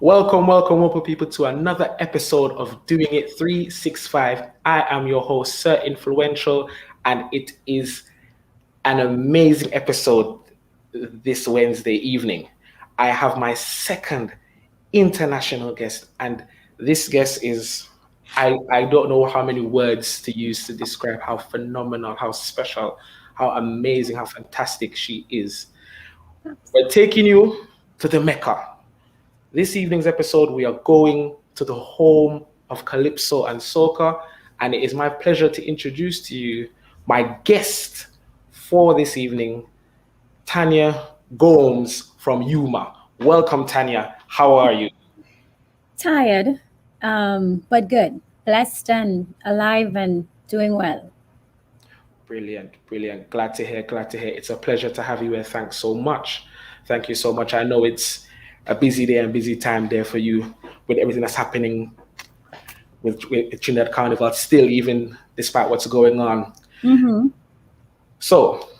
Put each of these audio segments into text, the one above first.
Welcome, people, to another episode of Doing It 365. I am your host, Sir Influential, and it is an amazing episode this Wednesday evening. I have my second international guest, and this guest is, I don't know how many words to use to describe how phenomenal, how special, how amazing, how fantastic she is. We're taking you to the Mecca. This evening's episode, we are going to the home of Calypso and Soca, and it is my pleasure to introduce to you my guest for this evening, Tanya Gomes from Yuma. Welcome, Tanya. How are you? Tired, but good. Blessed and alive and doing well. Brilliant. Glad to hear. It's a pleasure to have you here. Thanks so much. Thank you so much. I know it's a busy day and busy time there for you with everything that's happening with Trinidad Carnival still, even despite what's going on. Mm-hmm. So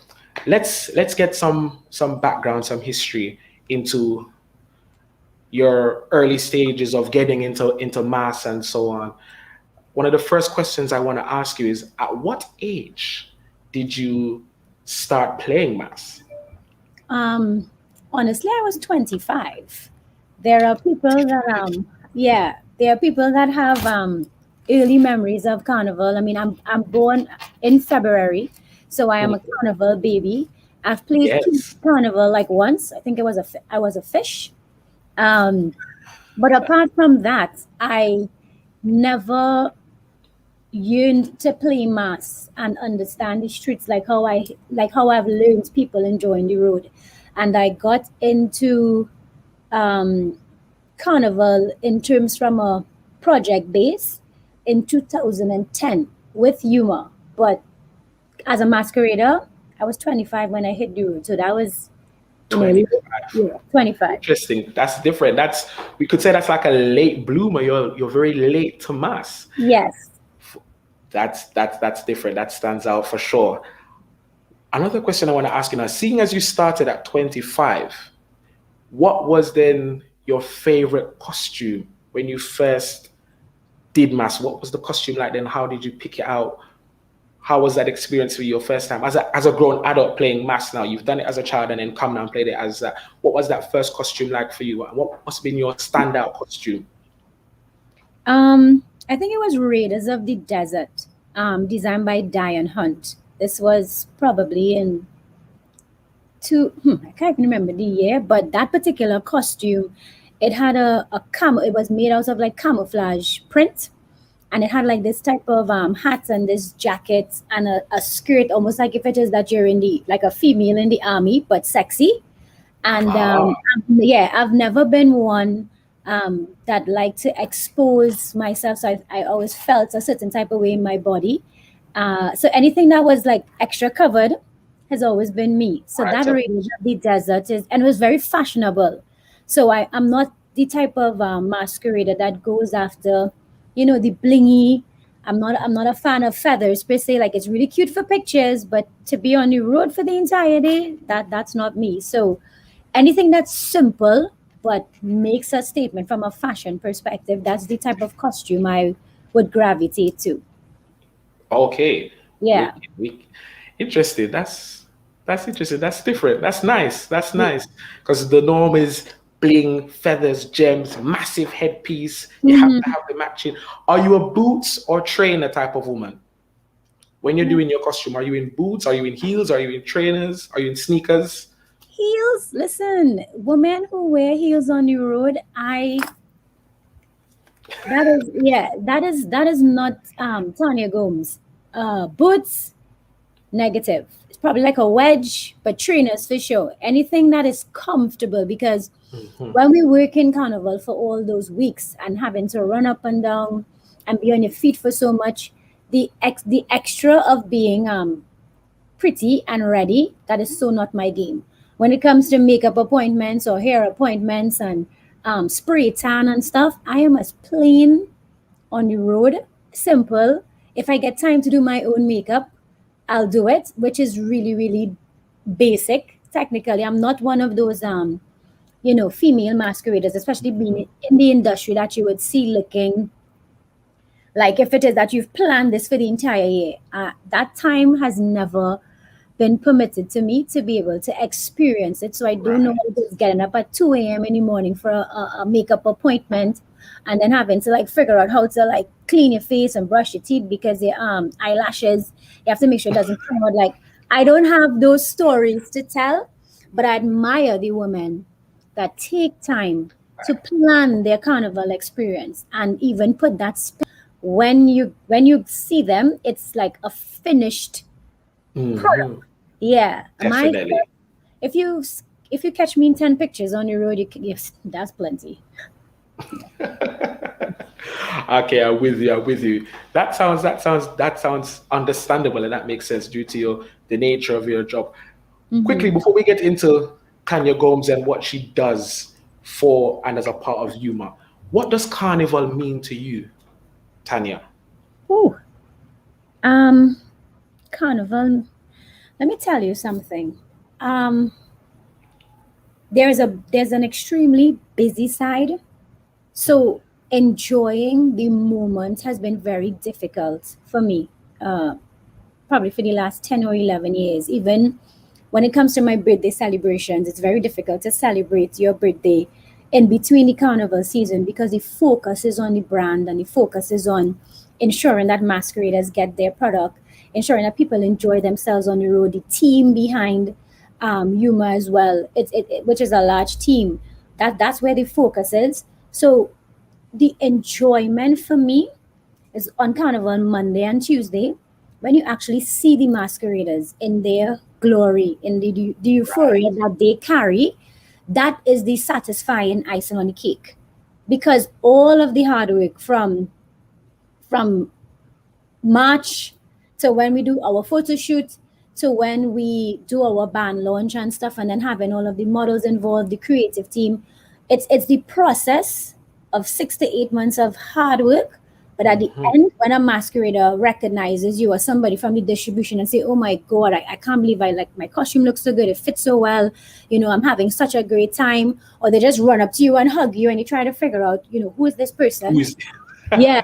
let's get some background, some history into your early stages of getting into mass and so on. One of the first questions I want to ask you is, at what age did you start playing mass? Honestly, I was 25. There are people that there are people that have early memories of carnival. I mean, I'm born in February, so I am a carnival baby. I've played carnival like once. I think I was a fish. But apart from that, I never yearned to play mass and understand the streets like how I've learned people enjoying the road. And I got into carnival in terms from a project base in 2010 with Yuma. But as a masquerader, I was 25 when I hit the road. So that was 25. Interesting. That's different. We could say that's like a late bloomer. You're very late to mass. Yes. That's different. That stands out for sure. Another question I want to ask you now, seeing as you started at 25, what was then your favorite costume when you first did mass? What was the costume like then? How did you pick it out? How was that experience for you your first time? As a grown adult playing mass now, you've done it as a child and then come now and played it as that. What was that first costume like for you? What must have been your standout costume? I think it was Raiders of the Desert, designed by Diane Hunt. This was probably in I can't even remember the year, but that particular costume, it had it was made out of like camouflage print, and it had like this type of hat and this jacket and a skirt, almost like if it is that you're like a female in the army, but sexy. And I've never been one that liked to expose myself, so I always felt a certain type of way in my body. So anything that was like extra covered has always been me. So that Raiders of the Desert and it was very fashionable. So I'm not the type of masquerader that goes after, the blingy. I'm not a fan of feathers per se. Like, it's really cute for pictures, but to be on the road for the entire day, that's not me. So anything that's simple but makes a statement from a fashion perspective, that's the type of costume I would gravitate to. Okay. Yeah. Interesting. That's interesting. That's different. That's nice. Because the norm is bling, feathers, gems, massive headpiece. You have to have the matching. Are you a boots or trainer type of woman? When you're doing your costume, are you in boots? Are you in heels? Are you in trainers? Are you in sneakers? Heels. Listen, women who wear heels on the road, that is not Tanya Gomes. Boots, negative. It's probably like a wedge, but trainers for sure. Anything that is comfortable, because when we work in carnival for all those weeks and having to run up and down and be on your feet for so much, the extra of being pretty and ready, that is so not my game. When it comes to makeup appointments or hair appointments and spray tan and stuff, I am as plain on the road, simple. If I get time to do my own makeup, I'll do it, which is really, really basic. Technically, I'm not one of those female masqueraders, especially being in the industry, that you would see looking like, if it is that you've planned this for the entire year, that time has never been permitted to me to be able to experience it. So I don't know Right. what it is getting up at 2 a.m. in the morning for a makeup appointment, and then having to like figure out how to like clean your face and brush your teeth because your eyelashes, you have to make sure it doesn't come out. Like, I don't have those stories to tell, but I admire the women that take time to plan their carnival experience and even put that when you see them, it's like a finished product. Hmm. Yeah, Definitely. if you if you catch me in 10 pictures on the road, yes, that's plenty. Okay, I'm with you. I'm with you. That sounds understandable, and that makes sense due to the nature of your job. Quickly, Mm-hmm. before we get into Tanya Gomes and what she does for and as a part of Yuma, what does Carnival mean to you, Tanya? Ooh, um, Carnival. Let me tell you something. Um, there's an extremely busy side, so enjoying the moment has been very difficult for me. Uh, Probably for the last 10 or 11 years. Even when it comes to my birthday celebrations, it's very difficult to celebrate your birthday in between the carnival season because the focus is on the brand and the focus is on ensuring that masqueraders get their product, ensuring that people enjoy themselves on the road, the team behind Yuma as well, which is a large team. That's where the focus is. So the enjoyment for me is on Carnival on Monday and Tuesday, when you actually see the masqueraders in their glory, in the euphoria Right. that they carry. That is the satisfying icing on the cake. Because all of the hard work from March to when we do our photo shoot to when we do our band launch and stuff, and then having all of the models involved, the creative team. It's the process of 6 to 8 months of hard work. But at the Hmm. end, when a masquerader recognizes you as somebody from the distribution and say, "Oh my God, I can't believe I like my costume looks so good, it fits so well, I'm having such a great time," or they just run up to you and hug you and you try to figure out, who is this Who person? is? Yeah,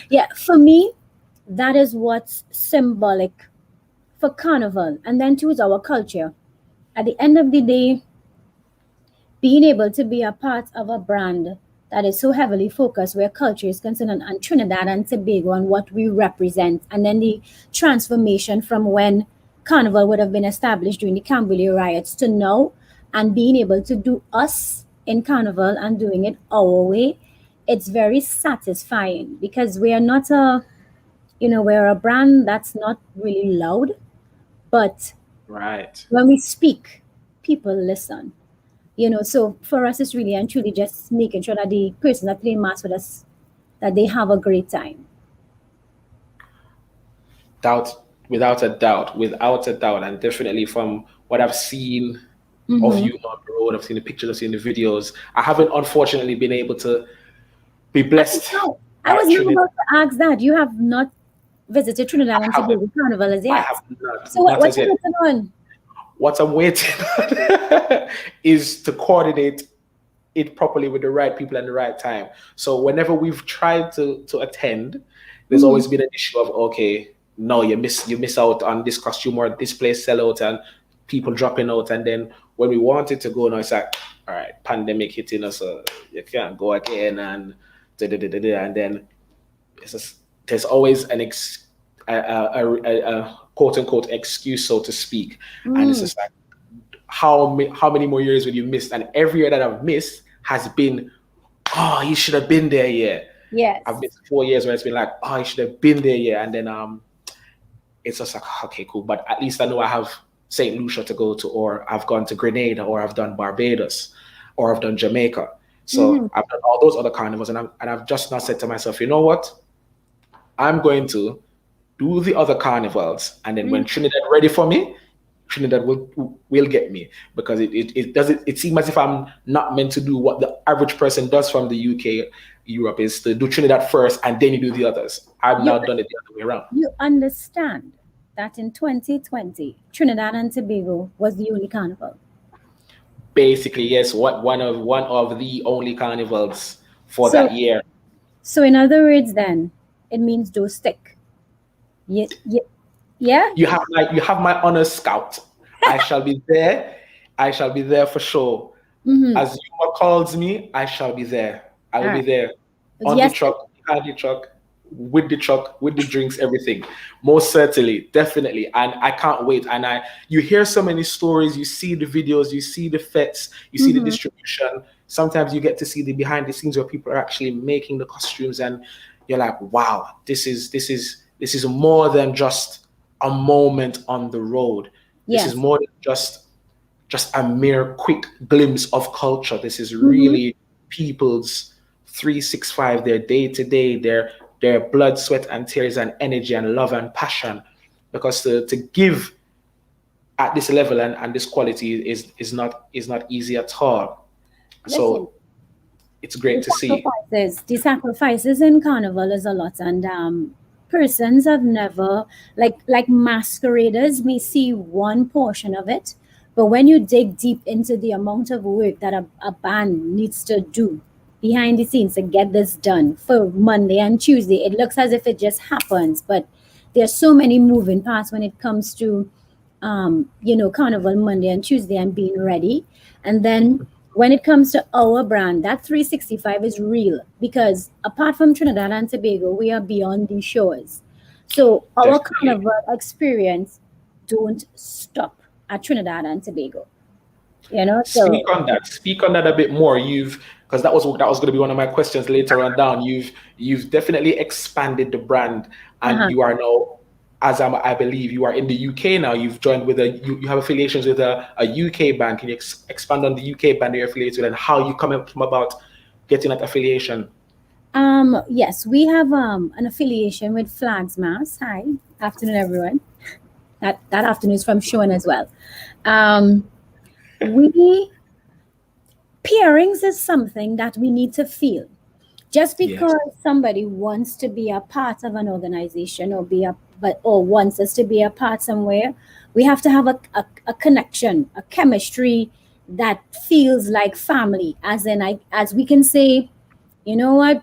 yeah. For me, that is what's symbolic for carnival, and then too is our culture. At the end of the day, being able to be a part of a brand that is so heavily focused where culture is concerned on Trinidad and Tobago and what we represent, and then the transformation from when carnival would have been established during the Cambodia riots to now, and being able to do us in carnival and doing it our way, it's very satisfying because we are not we're a brand that's not really loud, but Right. when we speak, people listen. So for us, it's really and truly just making sure that the person that play mass with us, that they have a great time. Doubt, without a doubt, and definitely from what I've seen of Mm-hmm. you on the road, I've seen the pictures, I've seen the videos. I haven't unfortunately been able to be blessed I by was not Trinidad. about to ask that. You have not visited Trinidad I and haven't. Tobago Carnival as I yet. have not, So not what as you yet. looking on? What I'm waiting on is to coordinate it properly with the right people and the right time. So whenever we've tried to attend, there's Mm-hmm. always been an issue of, okay, no, you miss out on this costume or this place sell out and people dropping out. And then when we wanted to go now, it's like, all right, pandemic hitting us, you can't go again, and da, da, da, da, da. And then it's just, there's always a quote unquote excuse, so to speak. And it's Mm. just like, how many more years will you miss? And every year that I've missed has been, oh, you should have been there. Yeah, I've Yes. missed 4 years where it's been like, oh, you should have been there. Yeah, and then it's just like, okay, cool. But at least I know I have Saint Lucia to go to, or I've gone to Grenada, or I've done Barbados, or I've done Jamaica. Mm-hmm. So I've done all those other carnivals, and I've just now said to myself, you know what? I'm going to do the other carnivals, and then when Mm-hmm. Trinidad ready for me, Trinidad will get me, because it doesn't, it seems as if I'm not meant to do what the average person does from the UK, Europe, is to do Trinidad first and then you do the others. I've You now done it the other way around. you understand that in 2020, Trinidad and Tobago was the only carnival. Basically, yes, what one of the only carnivals for So that year. so in other words, then it means do stick. Yeah, yeah, yeah. You have my honor scout. I shall be there. I shall be there for sure. Mm-hmm. As Yuma calls me, I shall be there. I All will be right. there on the Yes. truck, behind the truck, with the drinks, everything. Most certainly, definitely. And I can't wait. And you hear so many stories, you see the videos, you see the fets, you see the Mm-hmm. distribution. Sometimes you get to see the behind the scenes where people are actually making the costumes, and you're like, wow, this is more than just a moment on the road. This is Yes. more than just a mere quick glimpse of culture. This is Mm-hmm. really people's 365, their day to day, their blood, sweat, and tears, and energy, and love and passion. Because to give at this level and this quality is not easy at all. Listen, So it's great to see. the sacrifices in carnival is a lot, and persons have never like masqueraders may see one portion of it, but when you dig deep into the amount of work that a band needs to do behind the scenes to get this done for Monday and Tuesday, it looks as if it just happens, but there's so many moving parts when it comes to carnival Monday and Tuesday and being ready. And then when it comes to our brand, that 365 is real because apart from Trinidad and Tobago, we are beyond these shores. So our Definitely. carnival experience don't stop at Trinidad and Tobago. You know, Speak so on that. Speak on that a bit more. You've because that was going to be one of my questions later on down. You've definitely expanded the brand, and uh-huh. you are now, I believe, you are in the UK now. You've joined with you have affiliations with a UK band. Can you expand on the UK band you're affiliated with, and how you come about getting that affiliation? Yes, we have an affiliation with Flags Mass. Hi, afternoon everyone. That afternoon is from Sean as well. Um, we pairings is something that we need to feel. Just Yes, because somebody wants to be a part of an organization or wants us to be a part somewhere, we have to have a connection, a chemistry that feels like family. As we can say, you know what,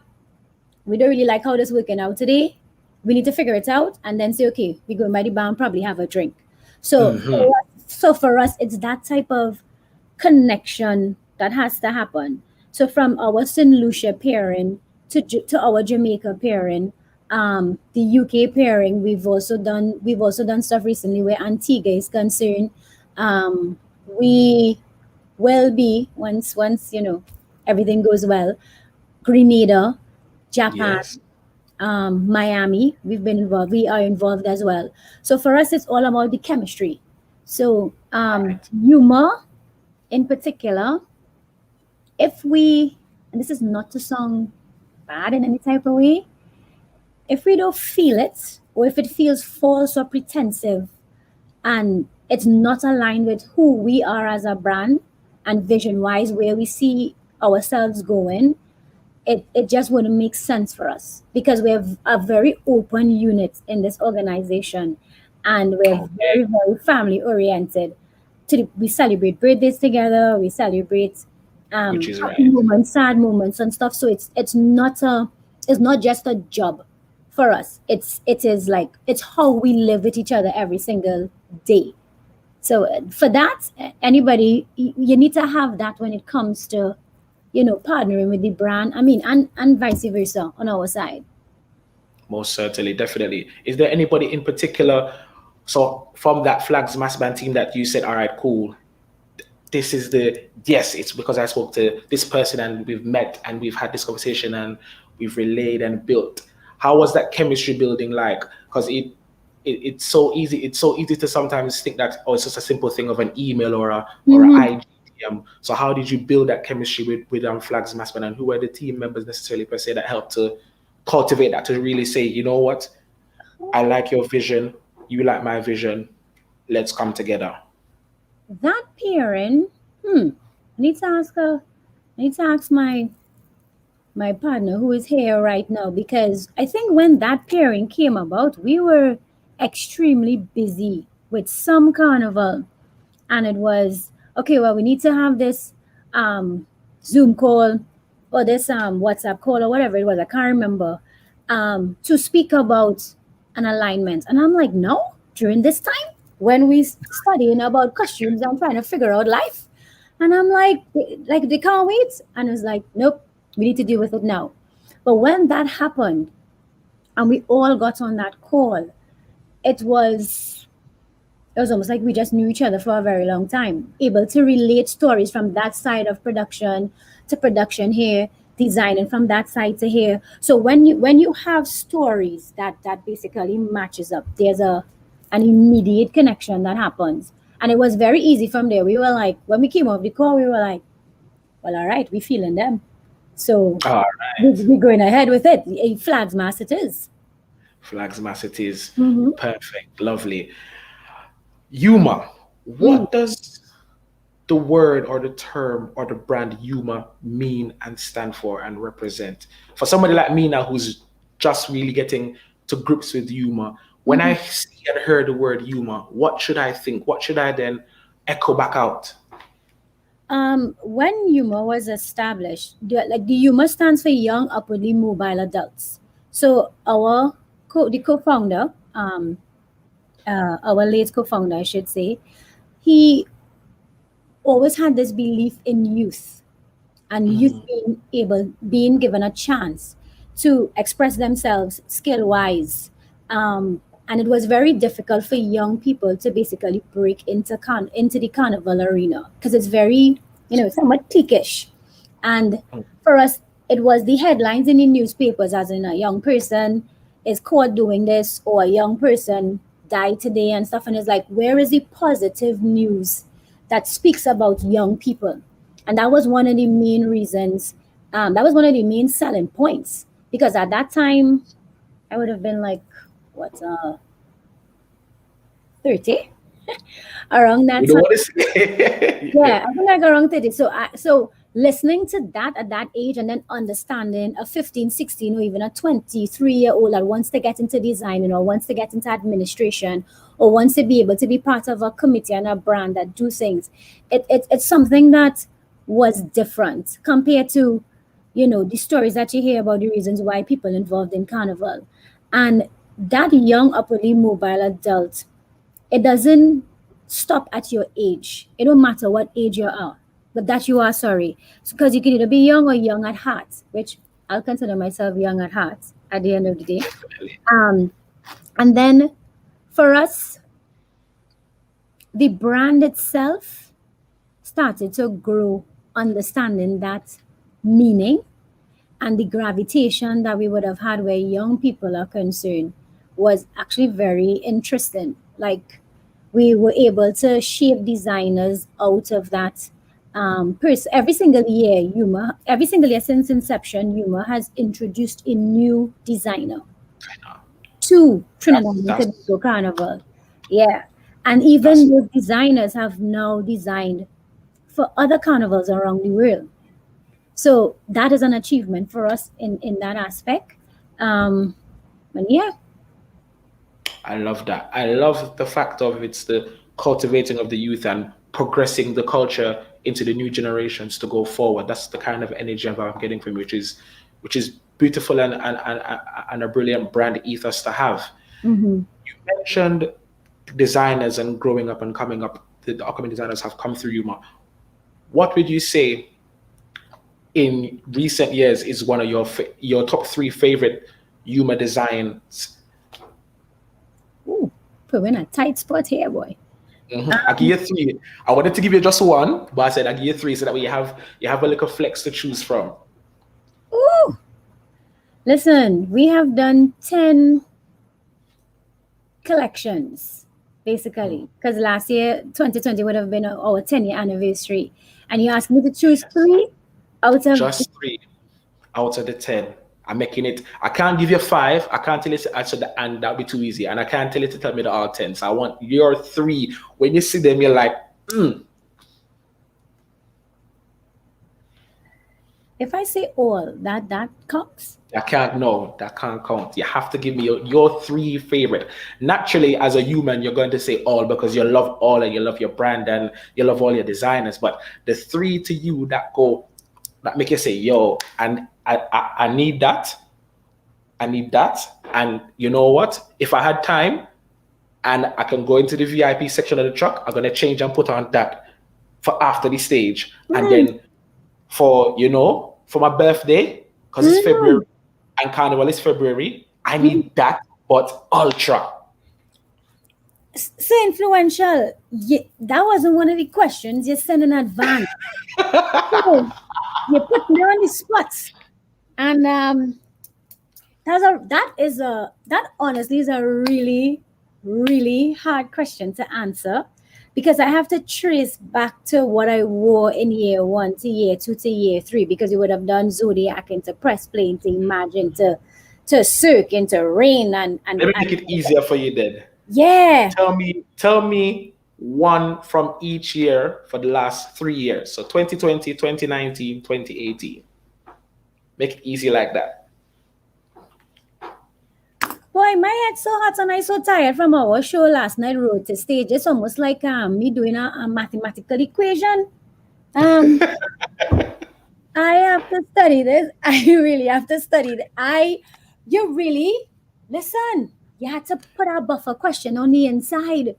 we don't really like how this working out today. We need to figure it out and then say, okay, we go by the bar and probably have a drink. hmm So for us, it's that type of connection that has to happen. So from our St. Lucia pairing to our Jamaica pairing, the UK pairing, we've also done stuff recently where Antigua is concerned. We will be once everything goes well. Grenada, Japan, yes, Miami, we are involved as well. So for us, it's all about the chemistry. So right. Yuma in particular, if we, and this is not to sound bad in any type of way, if we don't feel it, or if it feels false or pretensive, and it's not aligned with who we are as a brand and vision wise, where we see ourselves going, it just wouldn't make sense for us because we're a very open unit in this organization and we're Okay, very, very family oriented. We celebrate birthdays together, we celebrate which is happy right. moments, sad moments and stuff. So it's not just a job for us. It is like it's how we live with each other every single day. So for that, anybody, you need to have that when it comes to partnering with the brand. I mean, and vice versa on our side. Most certainly, definitely. Is there anybody in particular? So from that Flags Mass Band team that you said, all right, cool. This is yes, it's because I spoke to this person and we've met and we've had this conversation and we've relayed and built. How was that chemistry building like? Because it's so easy. It's so easy to sometimes think that, oh, it's just a simple thing of an email or a Hmm. IGM. So how did you build that chemistry with Flags Mass Band, and who were the team members necessarily per se that helped to cultivate that, to really say, you know what, I like your vision, you like my vision, let's come together. That pairing, I need to ask her. I need to ask my partner who is here right now because I think when that pairing came about, we were extremely busy with some carnival, and it was okay, well, we need to have this Zoom call or this WhatsApp call or whatever it was, I can't remember, to speak about an alignment. And I'm like, no, during this time when we studying about costumes and trying to figure out life. And I'm like they can't wait. And it's like, nope, we need to deal with it now. But when that happened and we all got on that call, it was it was almost like we just knew each other for a very long time, able to relate stories from that side of production to production here, designing from that side to here. So when you have stories that basically matches up, there's an immediate connection that happens. And it was very easy from there. We were like, when we came off the call, we were like, well, all right, we feeling them. So All right. we're going ahead with it. A flags mass it is. Flags mass it is. Mm-hmm. Perfect. Lovely. Yuma, Mm. what does the word or the term or the brand Yuma mean and stand for and represent? For somebody like me now who's just really getting to grips with Yuma, when I Mhm. see and hear the word Yuma, what should I think? What should I then echo back out? When Yuma was established, the Yuma stands for Young Upwardly Mobile Adults. So the co-founder, our late co-founder, I should say, he always had this belief in youth and youth Mhm. being given a chance to express themselves skill wise. And it was very difficult for young people to basically break into the carnival arena because it's very, somewhat cliquish. And for us, it was the headlines in the newspapers, as in a young person is caught doing this, or a young person died today and stuff. And it's like, where is the positive news that speaks about young people? And that was one of the main reasons. That was one of the main selling points, because at that time I would have been like, what, 30, around that You know time. what is yeah. Yeah, I think like around 30. So listening to that at that age, and then understanding a 15, 16, or even a 23-year-old that wants to get into designing or wants to get into administration or wants to be able to be part of a committee and a brand that do things. It's something that was different compared to, the stories that you hear about the reasons why people involved in carnival. And that young upwardly mobile adult, it doesn't stop at your age. It don't matter what age you are, but that you are, sorry. Because you can either be young or young at heart, which I'll consider myself young at heart at the end of the day. Um, and then for us, the brand itself started to grow, understanding that meaning and the gravitation that we would have had where young people are concerned was actually very interesting. Like, we were able to shape designers out of that. Every single year, every single year since inception, Yuma has introduced a new designer to Trinidad and That's Tobago Carnival. Yeah. And that's even those designers have now designed for other carnivals around the world. So that is an achievement for us in that aspect. Um, and yeah. I love that. I love the fact of it's the cultivating of the youth and progressing the culture into the new generations to go forward. That's the kind of energy I'm getting from you, which is beautiful and a brilliant brand ethos to have. Hmm. You mentioned designers and growing up and coming up. The upcoming designers have come through Yuma. What would you say in recent years is one of your top three favorite Yuma designs? Ooh, put me in a tight spot here, boy. Mhm. I give you three. I wanted to give you just one, but I said I give you three so that way you have a little flex to choose from. Ooh, listen, we have done 10 collections basically, because last year 2020 would have been our 10-year anniversary, and you asked me to choose three out of. Just three out of the 10. I'm making it. I can't give you five. I can't tell you to answer the and that'd be too easy. And I can't tell you to tell me the all 10. So I want your three. When you see them, you're like, mm, If I say all, that counts. That can't count. You have to give me your three favorite. Naturally, as a human, you're going to say all because you love all and you love your brand and you love all your designers. But the three to you that make you say, yo, and I need that. I need that. And you know what? If I had time and I can go into the VIP section of the truck, I'm gonna change and put on that for after the stage. And Mm, then for my birthday, because it's February mm. and Carnival is February, I Mm. need that, but ultra. So influential. That wasn't one of the questions you sent in advance. So you put me on the spot, and that honestly is a really really hard question to answer because I have to trace back to what I wore in year one to year two to year three because you would have done zodiac into press play into imagine to cirque into rain Let me and make it easier for you then. yeah. Tell me one from each year for the last 3 years. So 2020, 2019, 2018. Make it easy like that. Boy, my head's so hot and I so tired from our show last night, road to stage. It's almost like me doing a mathematical equation. Um, I have to study this. I really have to study this. You really, listen, you had to put a buffer question on the inside.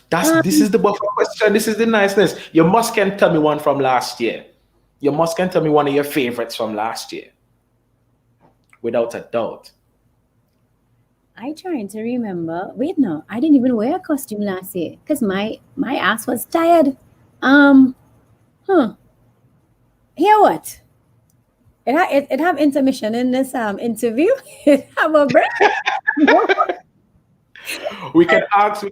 This Um, is the buffer question. This is the niceness. You must can tell me one from last year. You must can tell me one of your favorites from last year, without a doubt. I trying to remember. Wait, no, I didn't even wear a costume last year because my ass was tired. Um, huh. Hear what? It have intermission in this interview. It have a break. We can ask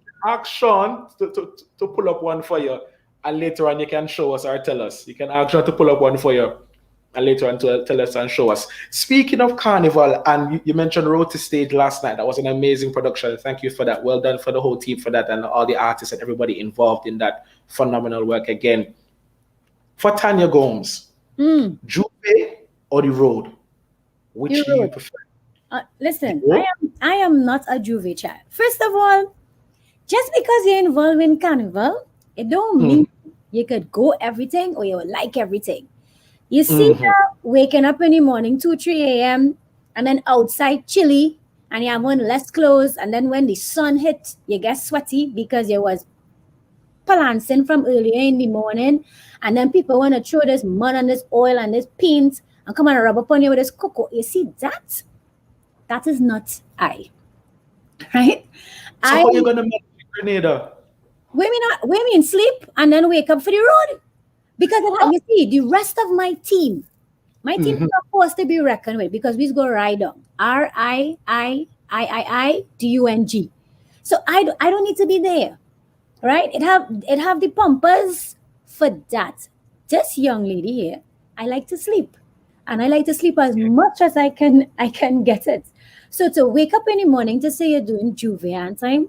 Sean to pull up one for you, and later on you can show us or tell us. You can ask Sean to pull up one for you, and later on to tell us and show us. Speaking of Carnival, and you mentioned Road to Stage last night. That was an amazing production. Thank you for that. Well done for the whole team for that, and all the artists and everybody involved in that phenomenal work again. For Tanya Gomes, Mm, Juve or the Road? you Which do you wrote. prefer? The Listen, Road? I am not a Juve child. First of all, just because you're involved in carnival, it don't Mm, mean you could go everything or you will like everything. You see mhm. waking up in the morning, 2, 3 a.m., and then outside chilly, and you have on less clothes, and then when the sun hit, you get sweaty because you was balancing from earlier in the morning, and then people want to throw this mud and this oil and this paint and come and rub upon you with this cocoa. You see that? That is not I, right? So I how you gonna manage Grenada? women sleep and then wake up for the road because you see the rest of my team is Mhm. not forced to be reckoned with because we go ride on RIIIIIDUNG. So I don't need to be there, right? It have the pumpers for that. This young lady here, I like to sleep, and I like to sleep as much as I can get it. So to wake up in the morning to say you're doing Juve time,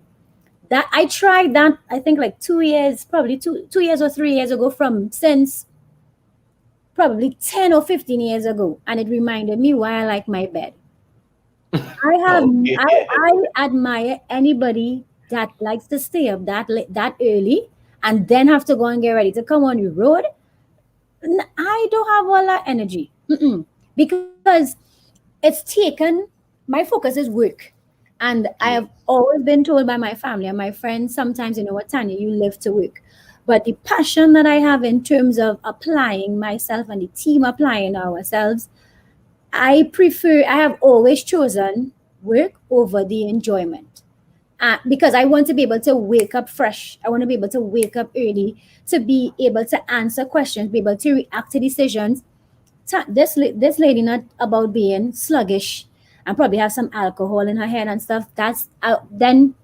that I tried that I think like 2 years, probably two years or 3 years ago from since probably 10 or 15 years ago, and it reminded me why I like my bed. I have Okay. I admire anybody that likes to stay up that early and then have to go and get ready to come on the road. I don't have all that energy. Mm-mm. Because it's taken, my focus is work. And I Yeah. have always been told by my family and my friends sometimes, you know what, Tanya, you live to work. But the passion that I have in terms of applying myself and the team applying ourselves, I have always chosen work over the enjoyment. Because I want to be able to wake up fresh. I want to be able to wake up early to be able to answer questions, be able to react to decisions. This lady not about being sluggish and probably have some alcohol in her head and stuff. Then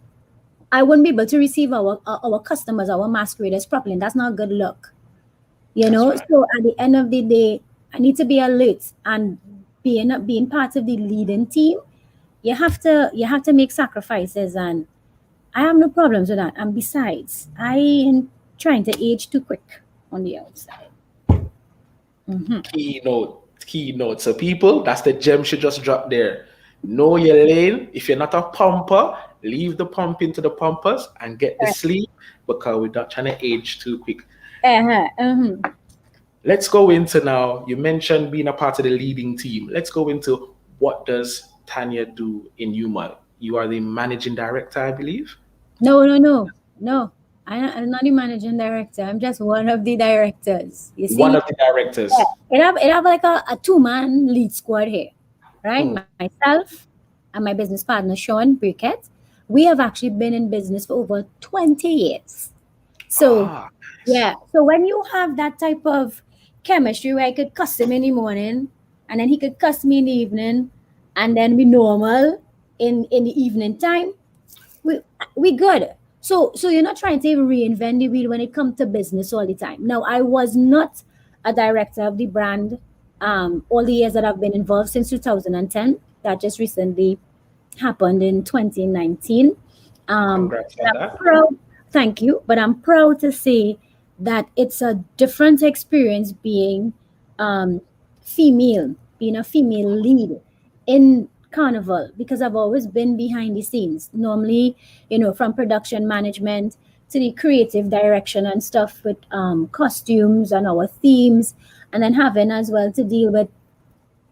I wouldn't be able to receive our customers, our masqueraders properly. And that's not good luck, you That's know. right. So at the end of the day, I need to be alert and being part of the leading team. You have to make sacrifices, and I have no problems with that. And besides, I am trying to age too quick on the outside. Hmm. Keynote. keynote. So people, that's the gem she just dropped there. Know your lane. If you're not a pumper, leave the pumping to the pumpers and get the sleep because we're not trying to age too quick. Let's go into now. You mentioned being a part of the leading team. Let's go into what does Tanya do in Yuma? You are the managing director, I believe. No. I'm not the managing director. I'm just one of the directors. You One see, of the directors. it have like a two-man lead squad here, right? Hmm. Myself and my business partner Sean Briquette. We have actually been in business for over 20 years. So Ah, yeah, so when you have that type of chemistry where I could cuss him in the morning and then he could cuss me in the evening and then we normal in the evening time, we we good. So you're not trying to reinvent the wheel when it comes to business all the time. Now I was not a director of the brand all the years that I've been involved since 2010. That just recently happened in 2019. congrats on I'm that. proud, thank you, but I'm proud to say that it's a different experience being um, female, being a female lead in Carnival because I've always been behind the scenes. Normally, from production management to the creative direction and stuff with costumes and our themes, and then having as well to deal with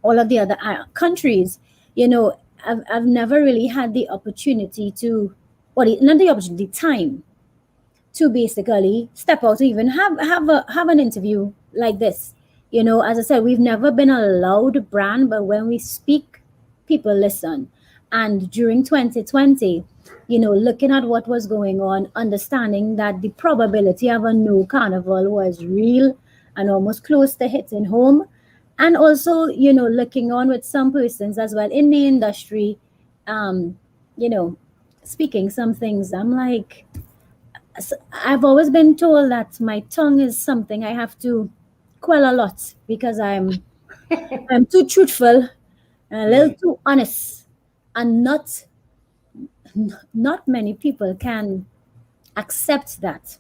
all of the other countries. I've never really had the opportunity to, not the opportunity, time to basically step out to even have an interview like this. As I said, we've never been a loud brand, but when we speak, people listen. And during 2020, looking at what was going on, understanding that the probability of a no carnival was real and almost close to hitting home, and also looking on with some persons as well in the industry, um you know speaking some things, I'm like, I've always been told that my tongue is something I have to quell a lot because I'm too truthful and a little too honest, and not many people can accept that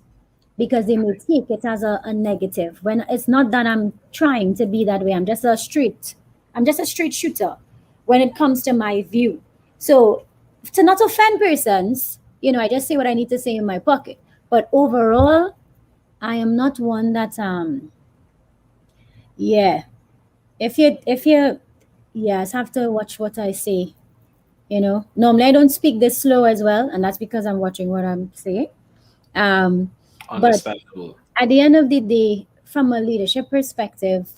because they may take it as a negative when it's not that I'm trying to be that way. I'm just a straight shooter when it comes to my view. So to not offend persons, I just say what I need to say in my pocket. But overall, I am not one that yeah. If you yes, have to watch what I say. Normally I don't speak this slow as well, and that's because I'm watching what I'm saying. But Understandable. at the end of the day, from a leadership perspective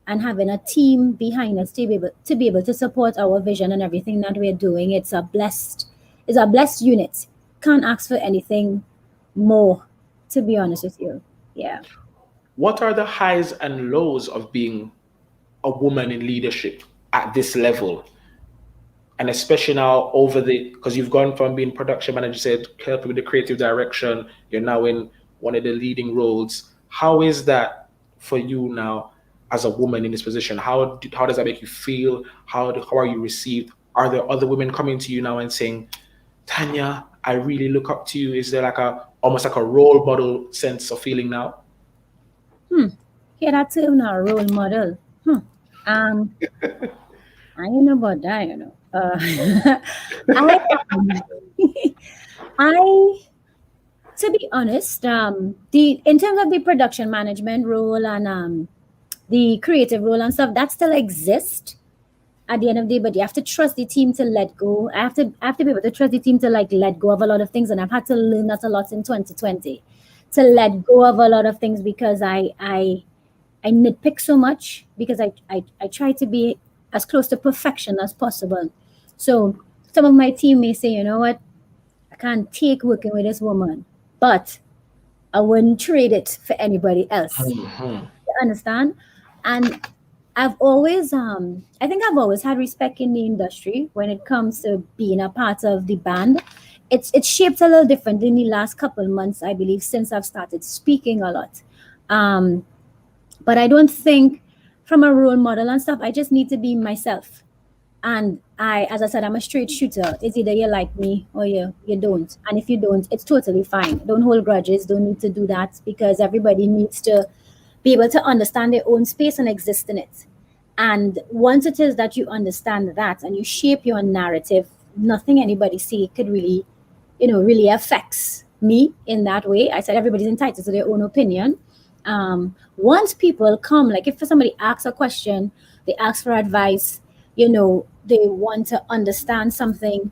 and having a team behind us to be able to support our vision and everything that we're doing, it's a blessed unit. Can't ask for anything more, to be honest with you. Yeah. What are the highs and lows of being a woman in leadership at this level? And especially now over the, because you've gone from being production manager, said helping with the creative direction, you're now in one of the leading roles. How is that for you now as a woman in this position? How does that make you feel? How are you received? Are there other women coming to you now and saying, Tanya, I really look up to you? Is there like a almost like a role model sense of feeling now? Hmm. Yeah, that's even a role model. Um, I don't know about that. I, I, to be honest, the in terms of the production management role and the creative role and stuff, that still exists at the end of the day, but you have to trust the team to let go. I have to be able to trust the team to like let go of a lot of things, and I've had to learn that a lot in 2020, to let go of a lot of things because I nitpick so much because I try to be as close to perfection as possible. So some of my team may say, you know what, I can't take working with this woman, but I wouldn't trade it for anybody else. Mhm. You understand? And I think I've always had respect in the industry when it comes to being a part of the band. It's shaped a little different in the last couple months, I believe, since I've started speaking a lot. Um, but I don't think from a role model and stuff, I just need to be myself. And as I said, I'm a straight shooter. It's either you like me or you don't. And if you don't, it's totally fine. Don't hold grudges. Don't need to do that because everybody needs to be able to understand their own space and exist in it. And once it is that you understand that and you shape your narrative, nothing anybody say could really, really affects me in that way. I said everybody's entitled to their own opinion. Once people come, like if somebody asks a question, they ask for advice, they want to understand something,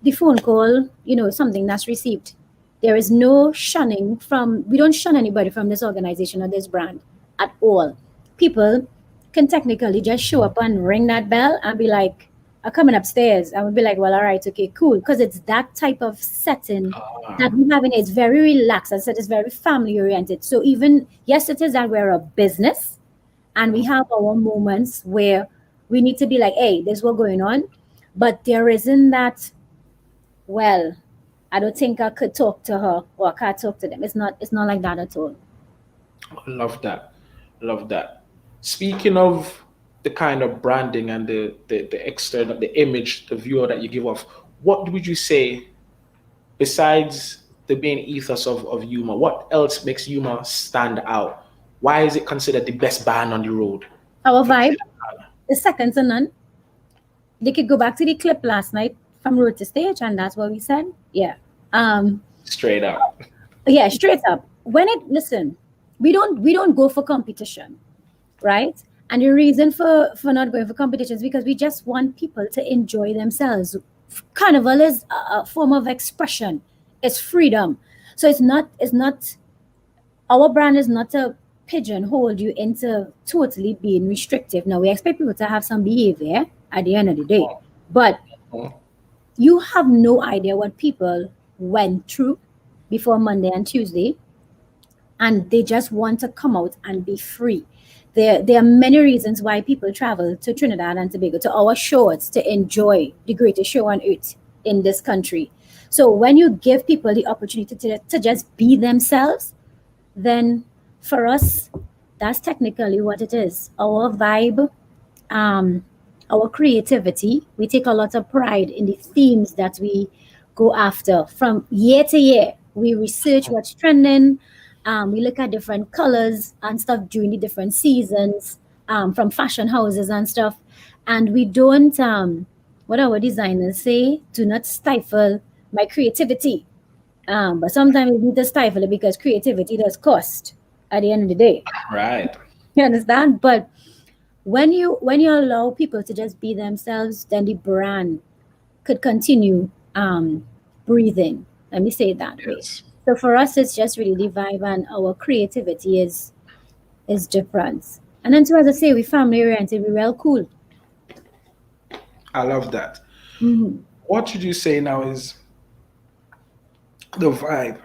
the phone call, something that's received. There is no shunning we don't shun anybody from this organization or this brand at all. People can technically just show up and ring that bell and be like, I'm coming upstairs. I would be like, well, all right, okay, cool. Because it's that type of setting that we have in it. It's very relaxed. As I said, it's very family oriented. So even, yes, it is that we're a business and we have our moments where we need to be like, hey, there's what's going on. But there isn't that, well, I don't think I could talk to her or I can't talk to them. It's not like that at all. Love that. Love that. Speaking of the kind of branding and the external, the image, the viewer that you give off, what would you say, besides the main ethos of Yuma, what else makes Yuma stand out? Why is it considered the best band on the road? Our vibe is second to none. They could go back to the clip last night from road to stage, and that's what we said. Yeah. Straight up. Yeah, straight up. Listen, we don't go for competition, right? And the reason for not going for competition is because we just want people to enjoy themselves. Carnival is a form of expression. It's freedom. So it's not our brand is not to pigeonhole you into totally being restrictive. Now we expect people to have some behavior at the end of the day. But you have no idea what people went through before Monday and Tuesday, and they just want to come out and be free. There are many reasons why people travel to Trinidad and Tobago, to our shores, to enjoy the greatest show on earth in this country. So when you give people the opportunity to just be themselves, then for us, that's technically what it is. Our vibe, our creativity. We take a lot of pride in the themes that we go after from year to year. We research what's trending. We look at different colors and stuff during the different seasons, from fashion houses and stuff. And we don't, what our designers say, do not stifle my creativity. But sometimes we need to stifle it because creativity does cost at the end of the day. Right. You understand? But when you allow people to just be themselves, then the brand could continue breathing. Let me say it that way. So for us, it's just really the vibe, and our creativity is different. And then, so as I say, we family oriented, we real cool. I love that. Mm-hmm. What should you say now is the vibe,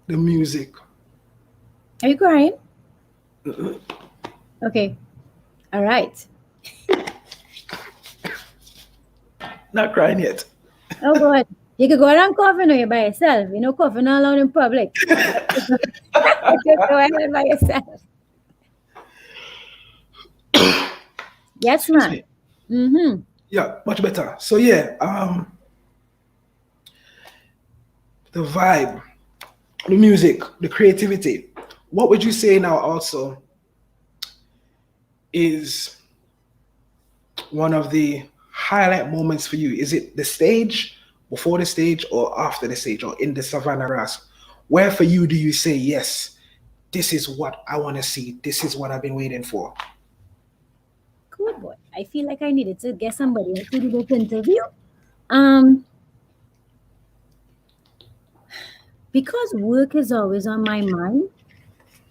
the music. Are you crying? Okay. All right. Not crying yet. Oh, go ahead. You could go around coughing or you're by yourself. You know, coughing not allowed in public. You go ahead by yourself. Yes, man. Mm-hmm. Yeah, much better. So yeah, the vibe, the music, the creativity. What would you say now also is one of the highlight moments for you? Is it the stage, before the stage, or after the stage, or in the savannah grass? Where for you do you say, yes, this is what I want to see, this is what I've been waiting for? Good boy. I feel like I needed to get somebody else to do this interview. Because work is always on my mind.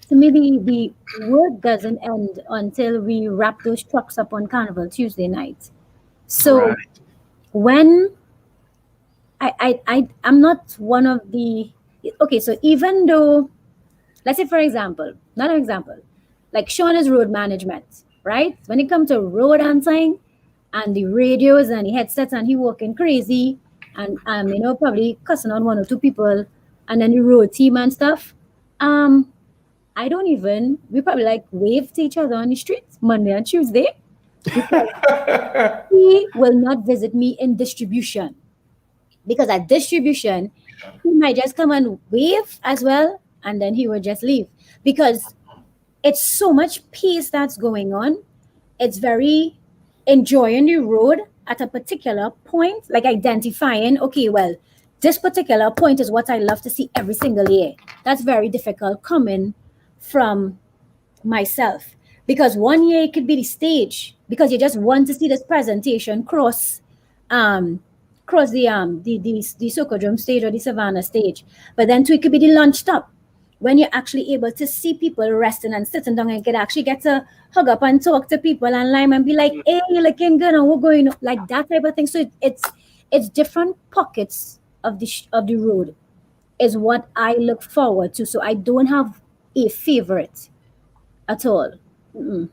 So maybe the work doesn't end until we wrap those trucks up on Carnival Tuesday night. So Right. when I'm not one of the, okay, so even though, let's say for example, not an example, like Sean is road management, right? When it comes to road dancing and the radios and the headsets and he walking crazy and probably cussing on one or two people and then the road team and stuff. I don't even, we probably like wave to each other on the streets Monday and Tuesday because he will not visit me in distribution. Because at distribution, he might just come and wave as well, and then he will just leave. Because it's so much peace that's going on. it's very enjoying the road at a particular point, like identifying, okay, well, this particular point is what I love to see every single year. That's very difficult coming from myself, because one year it could be the stage because you just want to see this presentation um cross the Socodrome stage or the Savannah stage. But then too, it could be the lunch stop when you're actually able to see people resting and sitting down and could actually get to hug up and talk to people and lime and be like, hey, you're looking good and we're going, like that type of thing. So it's different pockets of the road is what I look forward to. So I don't have a favorite at all. Mm-mm.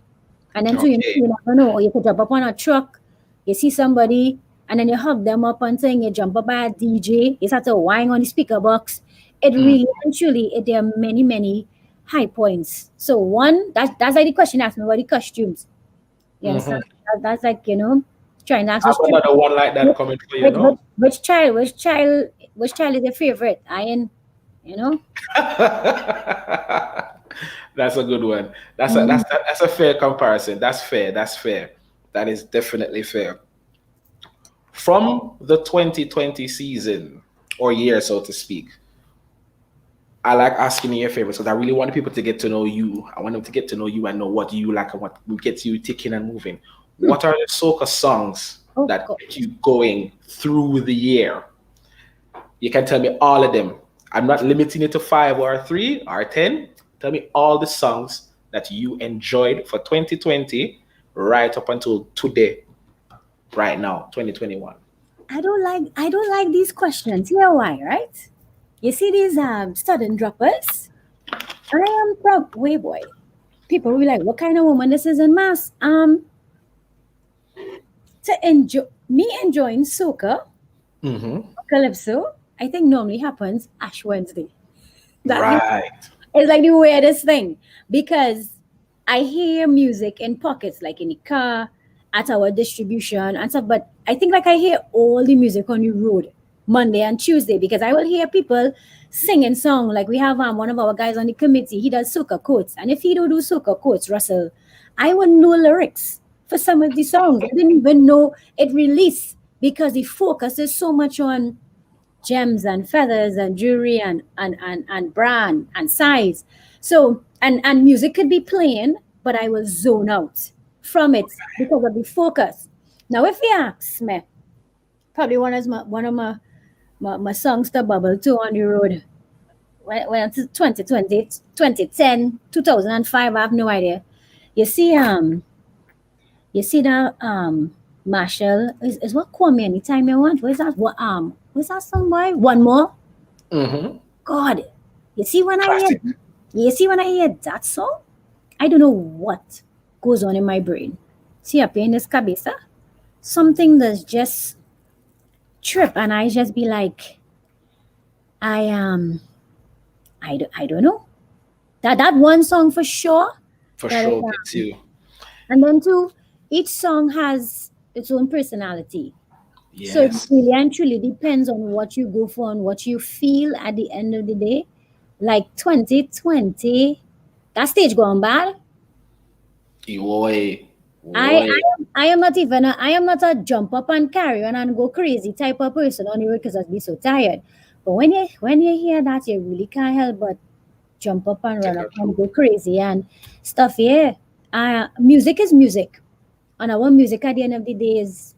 And then too, Okay. you never know. You could jump up on a truck, you see somebody, and then you hug them up and saying you jump up by a DJ, you start to whine on the speaker box. It Mm. really and truly, there are many, many high points. So one, that's like the question asked me about the costumes. You Mm-hmm. understand? That's like, trying to ask I have another one like that which, coming for you, which, no? which child is your favorite? I ain't, you know? That's a good one. Mm. That's a fair comparison. That's fair. That's fair. That is definitely fair. From the 2020 season or year, so to speak, I like asking you your favorites because I really want people to get to know you. I want them to get to know you and know what you like and what gets you ticking and moving. Hmm. What are the soca songs Oh that God. get you going through the year? You can tell me all of them. I'm not limiting it to 5 or 3 or 10. Tell me all the songs that you enjoyed for 2020 right up until today, right now, 2021. I don't like these questions. Here why, right? You see these sudden droppers? I am proud way boy. People will be like, what kind of woman this is in mass? To enjoy me enjoying soca, Mm-hmm. calypso, I think normally happens Ash Wednesday. That's the Right. It's like the weirdest thing because I hear music in pockets, like in the car, at our distribution and stuff. But I think like I hear all the music on the road Monday and Tuesday because I will hear people singing song. Like we have one of our guys on the committee. He does soca quotes, and if he don't do soca quotes, Russell, I wouldn't know lyrics for some of the songs. I didn't even know it released because the focus is so much on gems and feathers and jewelry and brand and size. So and music could be playing, but I will zone out from it because of the focus. Now, if you ask me, probably one of my songs to bubble to on the road when it's 2020, 2010, 2005, I have no idea. You see, that Marshall is what call me anytime you want. What's that song boy? One more? Mm-hmm. God, you see when I hear Classic. you see when I hear that song, I don't know what goes on in my brain. See up in this cabeza, something that's just trip, and I just be like, I I don't know that one song for sure. For That is, sure gets you. and then too, each song has its own personality. So it Yes. really and truly depends on what you go for and what you feel at the end of the day. Like 2020, that stage gone bad. Oi. I Oi. I I am not a jump up and carry on and go crazy type of person on the road because I'd be so tired. But when you hear that, you really can't help but jump up and run Take up her and through. go crazy and stuff. Yeah, music is music, and our music at the end of the day is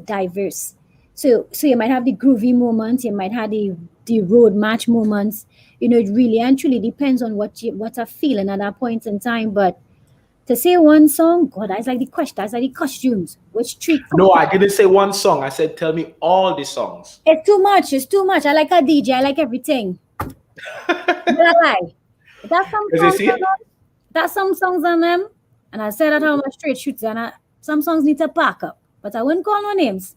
diverse. So you might have the groovy moments, you might have the road match moments. It really and truly depends on what you're feeling at that point in time. But to say one song, God, that's like the question, that's like the costumes. Which three No, I costumes? didn't say one song. I said tell me all the songs. It's too much. It's too much. I like a DJ. I like everything. But I lie. That's some Because you songs on see, them. That's some songs on them. And I said that how much straight shoots and some songs need to pack up. But I wouldn't call no names.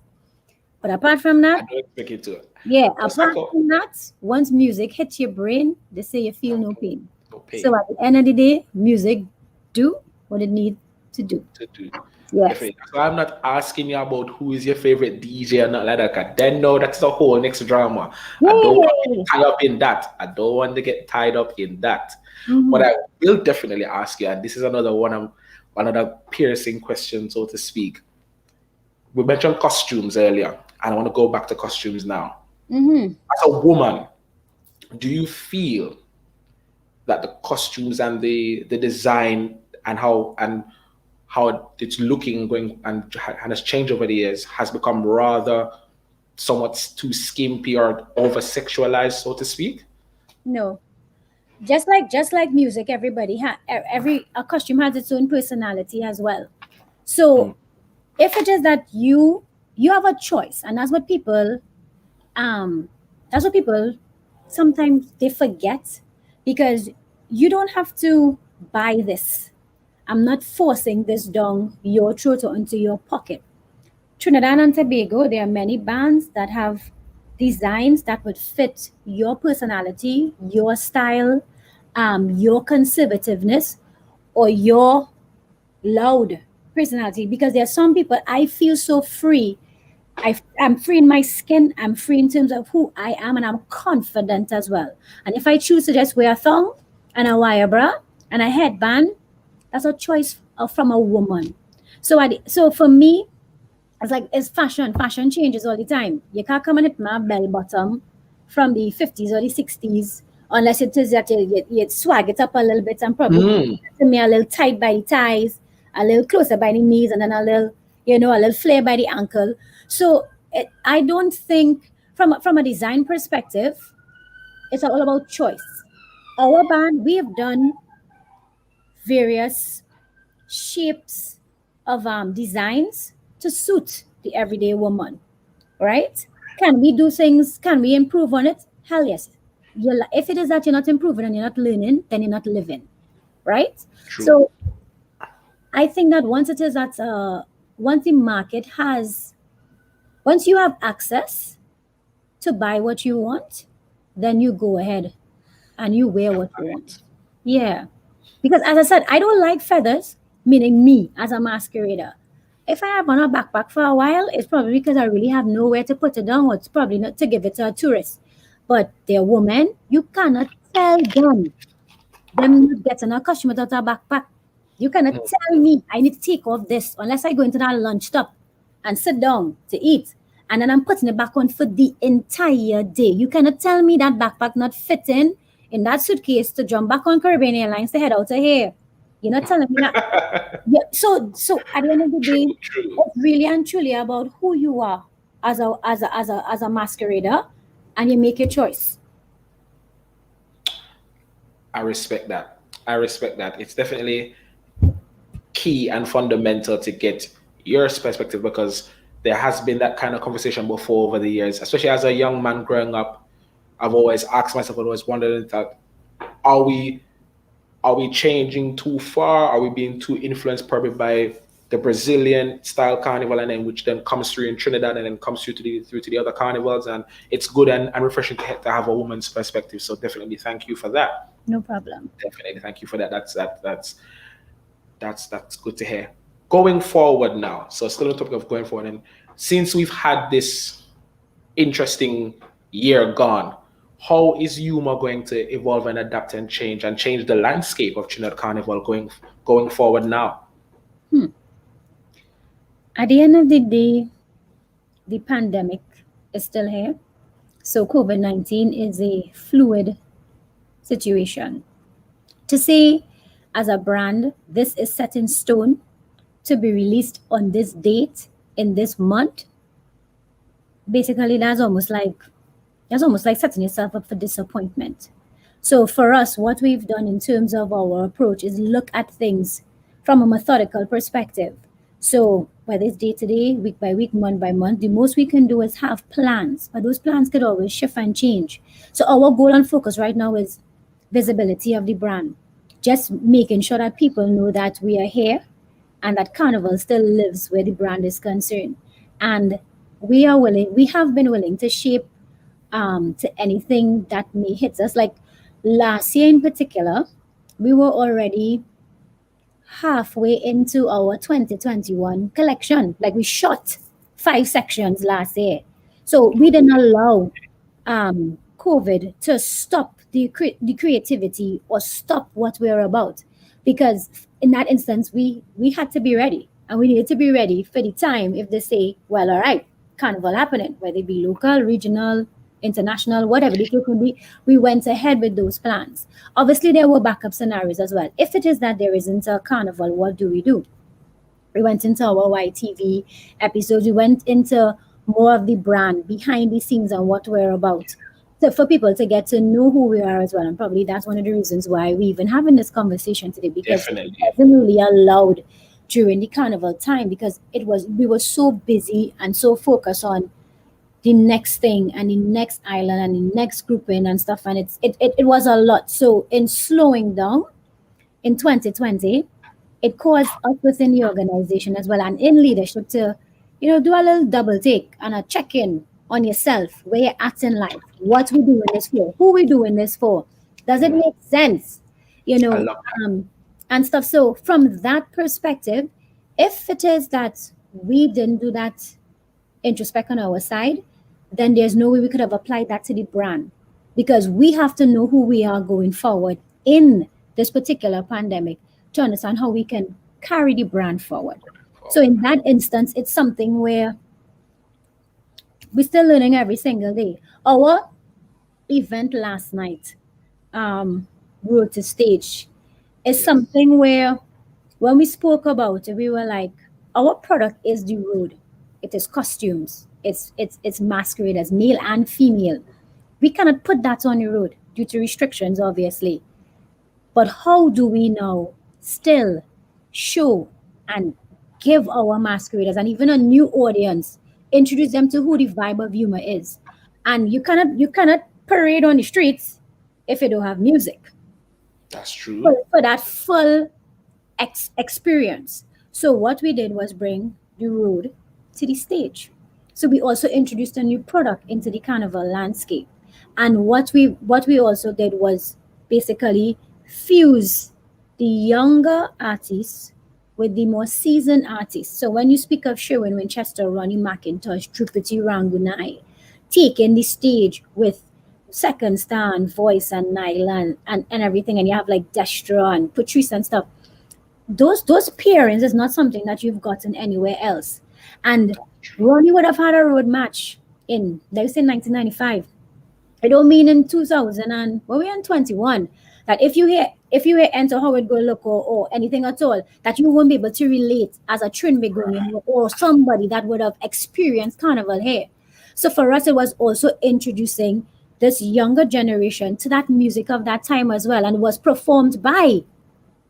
But apart from I that, don't expect you to. yeah, Because apart from that, once music hits your brain, they say you feel no pain. no So pain at the end of the day, music do what it needs to do. to do. Yes. Definitely. So I'm not asking you about who is your favorite DJ or not like that. 'Cause then no, that's the whole next drama. I don't want to Yay! get tied up in that. I don't want to get tied up in that. But Mm-hmm. I will definitely ask you, and this is another one of another piercing question, so to speak. We mentioned costumes earlier, and I want to go back to costumes now. Mm-hmm. As a woman, do you feel that the costumes and the design and how it's looking going and has changed over the years has become rather somewhat too skimpy or over sexualized, so to speak? No, just like music, every a costume has its own personality as well. Mm. So if it is that you have a choice, and um that's what people sometimes they forget, because you don't have to buy this. I'm not forcing this down your throat or into your pocket. Trinidad and Tobago, there are many bands that have designs that would fit your personality, your style, your conservativeness, or your loud personality. Because there are some people I feel so free. I'm free in my skin. I'm free in terms of who I am, and I'm confident as well. And if I choose to just wear a thong and a wire bra and a headband, that's a choice from a woman. So for me, it's like it's fashion. Fashion changes all the time. You can't come and hit my bell bottom from the 50s or the 60s unless it is that you swag it up a little bit and probably Mm. to me a little tight by the ties, a little closer by the knees, and then a little, a little flare by the ankle. So I don't think from a design perspective, it's all about choice. Our band, we have done various shapes of designs to suit the everyday woman, right? Can we do things? Can we improve on it? Hell yes. If it is that you're not improving and you're not learning, then you're not living, right? True. So I think that once it is that once the market has, once you have access to buy what you want, then you go ahead and you wear what you want. Yeah. Because as I said, I don't like feathers, meaning me as a masquerader. If I have on a backpack for a while, it's probably because I really have nowhere to put it down, or it's probably not to give it to a tourist. But they're women, you cannot tell them not getting a costume without a backpack. You cannot Mm. tell me I need to take off this unless I go into that lunch stop and sit down to eat. And then I'm putting it back on for the entire day. You cannot tell me that backpack not fitting in that suitcase to jump back on Caribbean Airlines to head out of here. You're not telling me that. Yeah. So at the end of the True, day, true. it's really and truly about who you are as a masquerader, and you make your choice. I respect that. I respect that. It's definitely key and fundamental to get your perspective because there has been that kind of conversation before over the years, especially as a young man growing up. I've always asked myself, I always wondered that are we are we changing too far? Are we being too influenced probably by the Brazilian style carnival and then which then comes through in Trinidad and then comes through to the other carnivals, and it's good and refreshing to have a woman's perspective. So definitely thank you for that. No problem. Definitely thank you for that. That's good to hear. Going forward now, so still on the topic of going forward, and since we've had this interesting year gone, how is Yuma going to evolve and adapt and change the landscape of Trinidad Carnival going forward now? Hmm. At the end of the day, the pandemic is still here. So COVID-19 is a fluid situation. To say as a brand, this is set in stone to be released on this date in this month, basically that's almost like setting yourself up for disappointment. So for us, what we've done in terms of our approach is look at things from a methodical perspective. So whether it's day to day, week by week, month by month, the most we can do is have plans, but those plans could always shift and change. So our goal and focus right now is visibility of the brand, just making sure that people know that we are here and that Carnival still lives where the brand is concerned. And we have been willing to shape to anything that may hit us. Like last year in particular, we were already halfway into our 2021 collection. Like we shot 5 sections last year. So we didn't allow COVID to stop the creativity or stop what we're about. because in that instance we had to be ready, and we needed to be ready for the time if they say, well, all right, carnival happening, whether it be local, regional, international, whatever the case may be. We went ahead with those plans. Obviously there were backup scenarios as well. If it is that there isn't a carnival, what do we do? We went into our YTV episodes. We went into more of the brand behind the scenes and what we're about. So for people to get to know who we are as well. And probably that's one of the reasons why we even having this conversation today, because it Definitely. wasn't really allowed during the carnival time, because we were so busy and so focused on the next thing and the next island and the next grouping and stuff. And it was a lot. So in slowing down in 2020, it caused us within the organization as well and in leadership to, do a little double take and a check in on yourself, where you're at in life, what we doing this for, who we doing this for, does it make sense, you I know, love that. and stuff. So from that perspective, if it is that we didn't do that introspect on our side, then there's no way we could have applied that to the brand, because we have to know who we are going forward in this particular pandemic to understand how we can carry the brand forward. So in that instance, it's something where we're still learning every single day. Our event last night, Road to Stage, is Yes. something where when we spoke about it, we were like, our product is the road. It is costumes. It's masquerade as male and female. We cannot put that on the road due to restrictions, obviously. But how do we now still show and give our masqueraders and even a new audience, introduce them to who the vibe of humor is? And you cannot parade on the streets if you don't have music That's for, true. for that full experience. So what we did was bring the road to the stage. So we also introduced a new product into the carnival landscape. And what we also did was basically fuse the younger artists with the more seasoned artists. So when you speak of Sherwin Winchester, Ronnie McIntosh, Drupati Rangunai, taking the stage with second stand, voice and Nyla and everything, and you have like Destra and Patrice and stuff, those pairings is not something that you've gotten anywhere else. And True. Ronnie would have had a road match in, let's say, 1995. I don't mean in 2000 and when we're in 21, that if you hear Enter How It Go Look, or anything at all, that you won't be able to relate as a Trinbagonian or somebody that would have experienced carnival here. So for us, it was also introducing this younger generation to that music of that time as well, and was performed by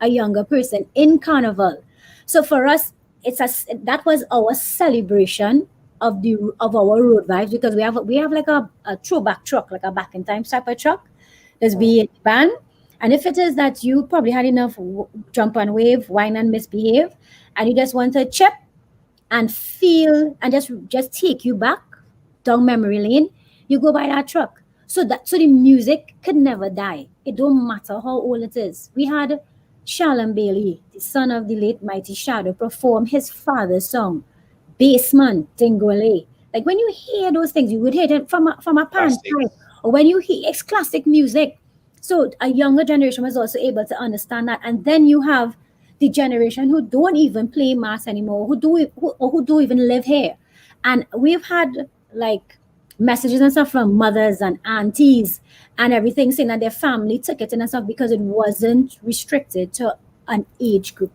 a younger person in carnival. So for us, that was our celebration of our road vibes, because we have like a throwback truck, like a back in time type of truck. There's be a band. And if it is that you probably had enough jump and wave, wine and misbehave, and you just want to chip and feel and just take you back down memory lane, you go by that truck. So the music could never die. It don't matter how old it is. We had Shalom Bailey, the son of the late mighty Shadow, perform his father's song, Baseman Dingole. Like when you hear those things, you would hear it from a pan Classics. or when you hear it's classic music. So a younger generation was also able to understand that, and then you have the generation who don't even play mass anymore, who don't even live here. And we've had like messages and stuff from mothers and aunties and everything saying that their family took it and stuff because it wasn't restricted to an age group,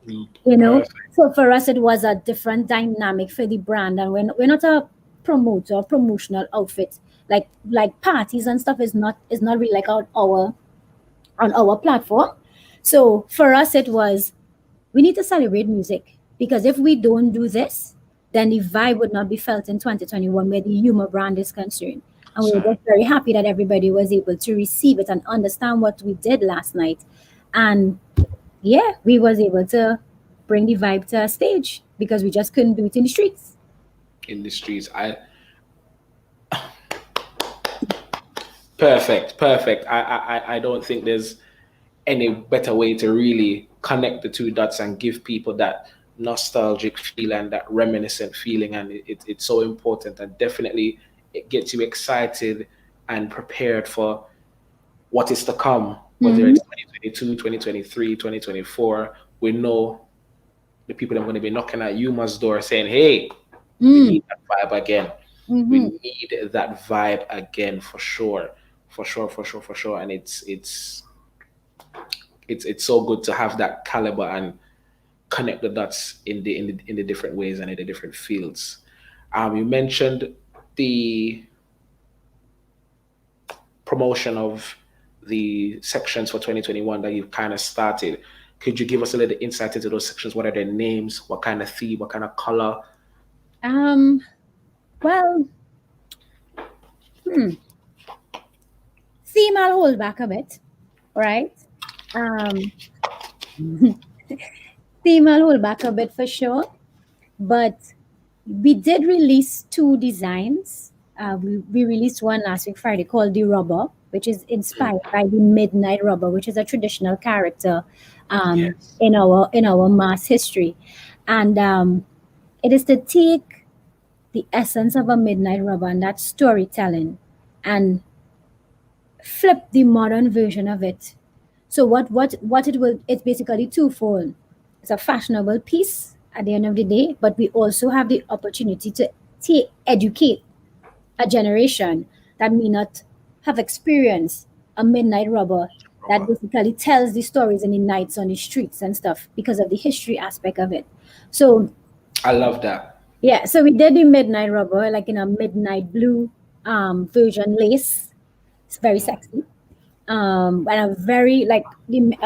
you know. Perfect. So for us it was a different dynamic for the brand, and we're not a promoter or promotional outfit. Like parties and stuff is not really like on our platform. So for us, it was, we need to celebrate music, because if we don't do this, then the vibe would not be felt in 2021 where the humor brand is concerned. And we were So just very happy that everybody was able to receive it and understand what we did last night. And yeah, we was able to bring the vibe to a stage because we just couldn't do it in the streets. in the streets, perfect, perfect. I don't think there's any better way to really connect the two dots and give people that nostalgic feel and that reminiscent feeling. And it's so important, and definitely it gets you excited and prepared for what is to come, whether Hmm. it's 2022, 2023, 2024, we know the people that are going to be knocking at Yuma's door saying, hey, we Mm. need that vibe again. We Mm-hmm. need that vibe again for sure. For sure, for sure, for sure. And it's so good to have that caliber and connect the dots in the different ways and in the different fields. You mentioned the promotion of the sections for 2021 that you've kind of started. Could you give us a little insight into those sections? What are their names? What kind of theme? What kind of color? Um, well, theme I'll hold back a bit, right? Um, theme I'll hold back a bit for sure, but we did release two designs. We released one last week Friday called the Rubber, which is inspired by the Midnight Rubber, which is a traditional character Yes. in our mass history, and it is to take the essence of a Midnight Rubber and that storytelling, and flip the modern version of it. So what it will, it's basically twofold. It's a fashionable piece at the end of the day, but we also have the opportunity to educate a generation that may not have experienced a midnight rubber that Rubber. basically tells the stories in the nights on the streets and stuff because of the history aspect of it. So I love that. yeah, so we did the midnight rubber like in a midnight blue version lace. It's very sexy. And a very like the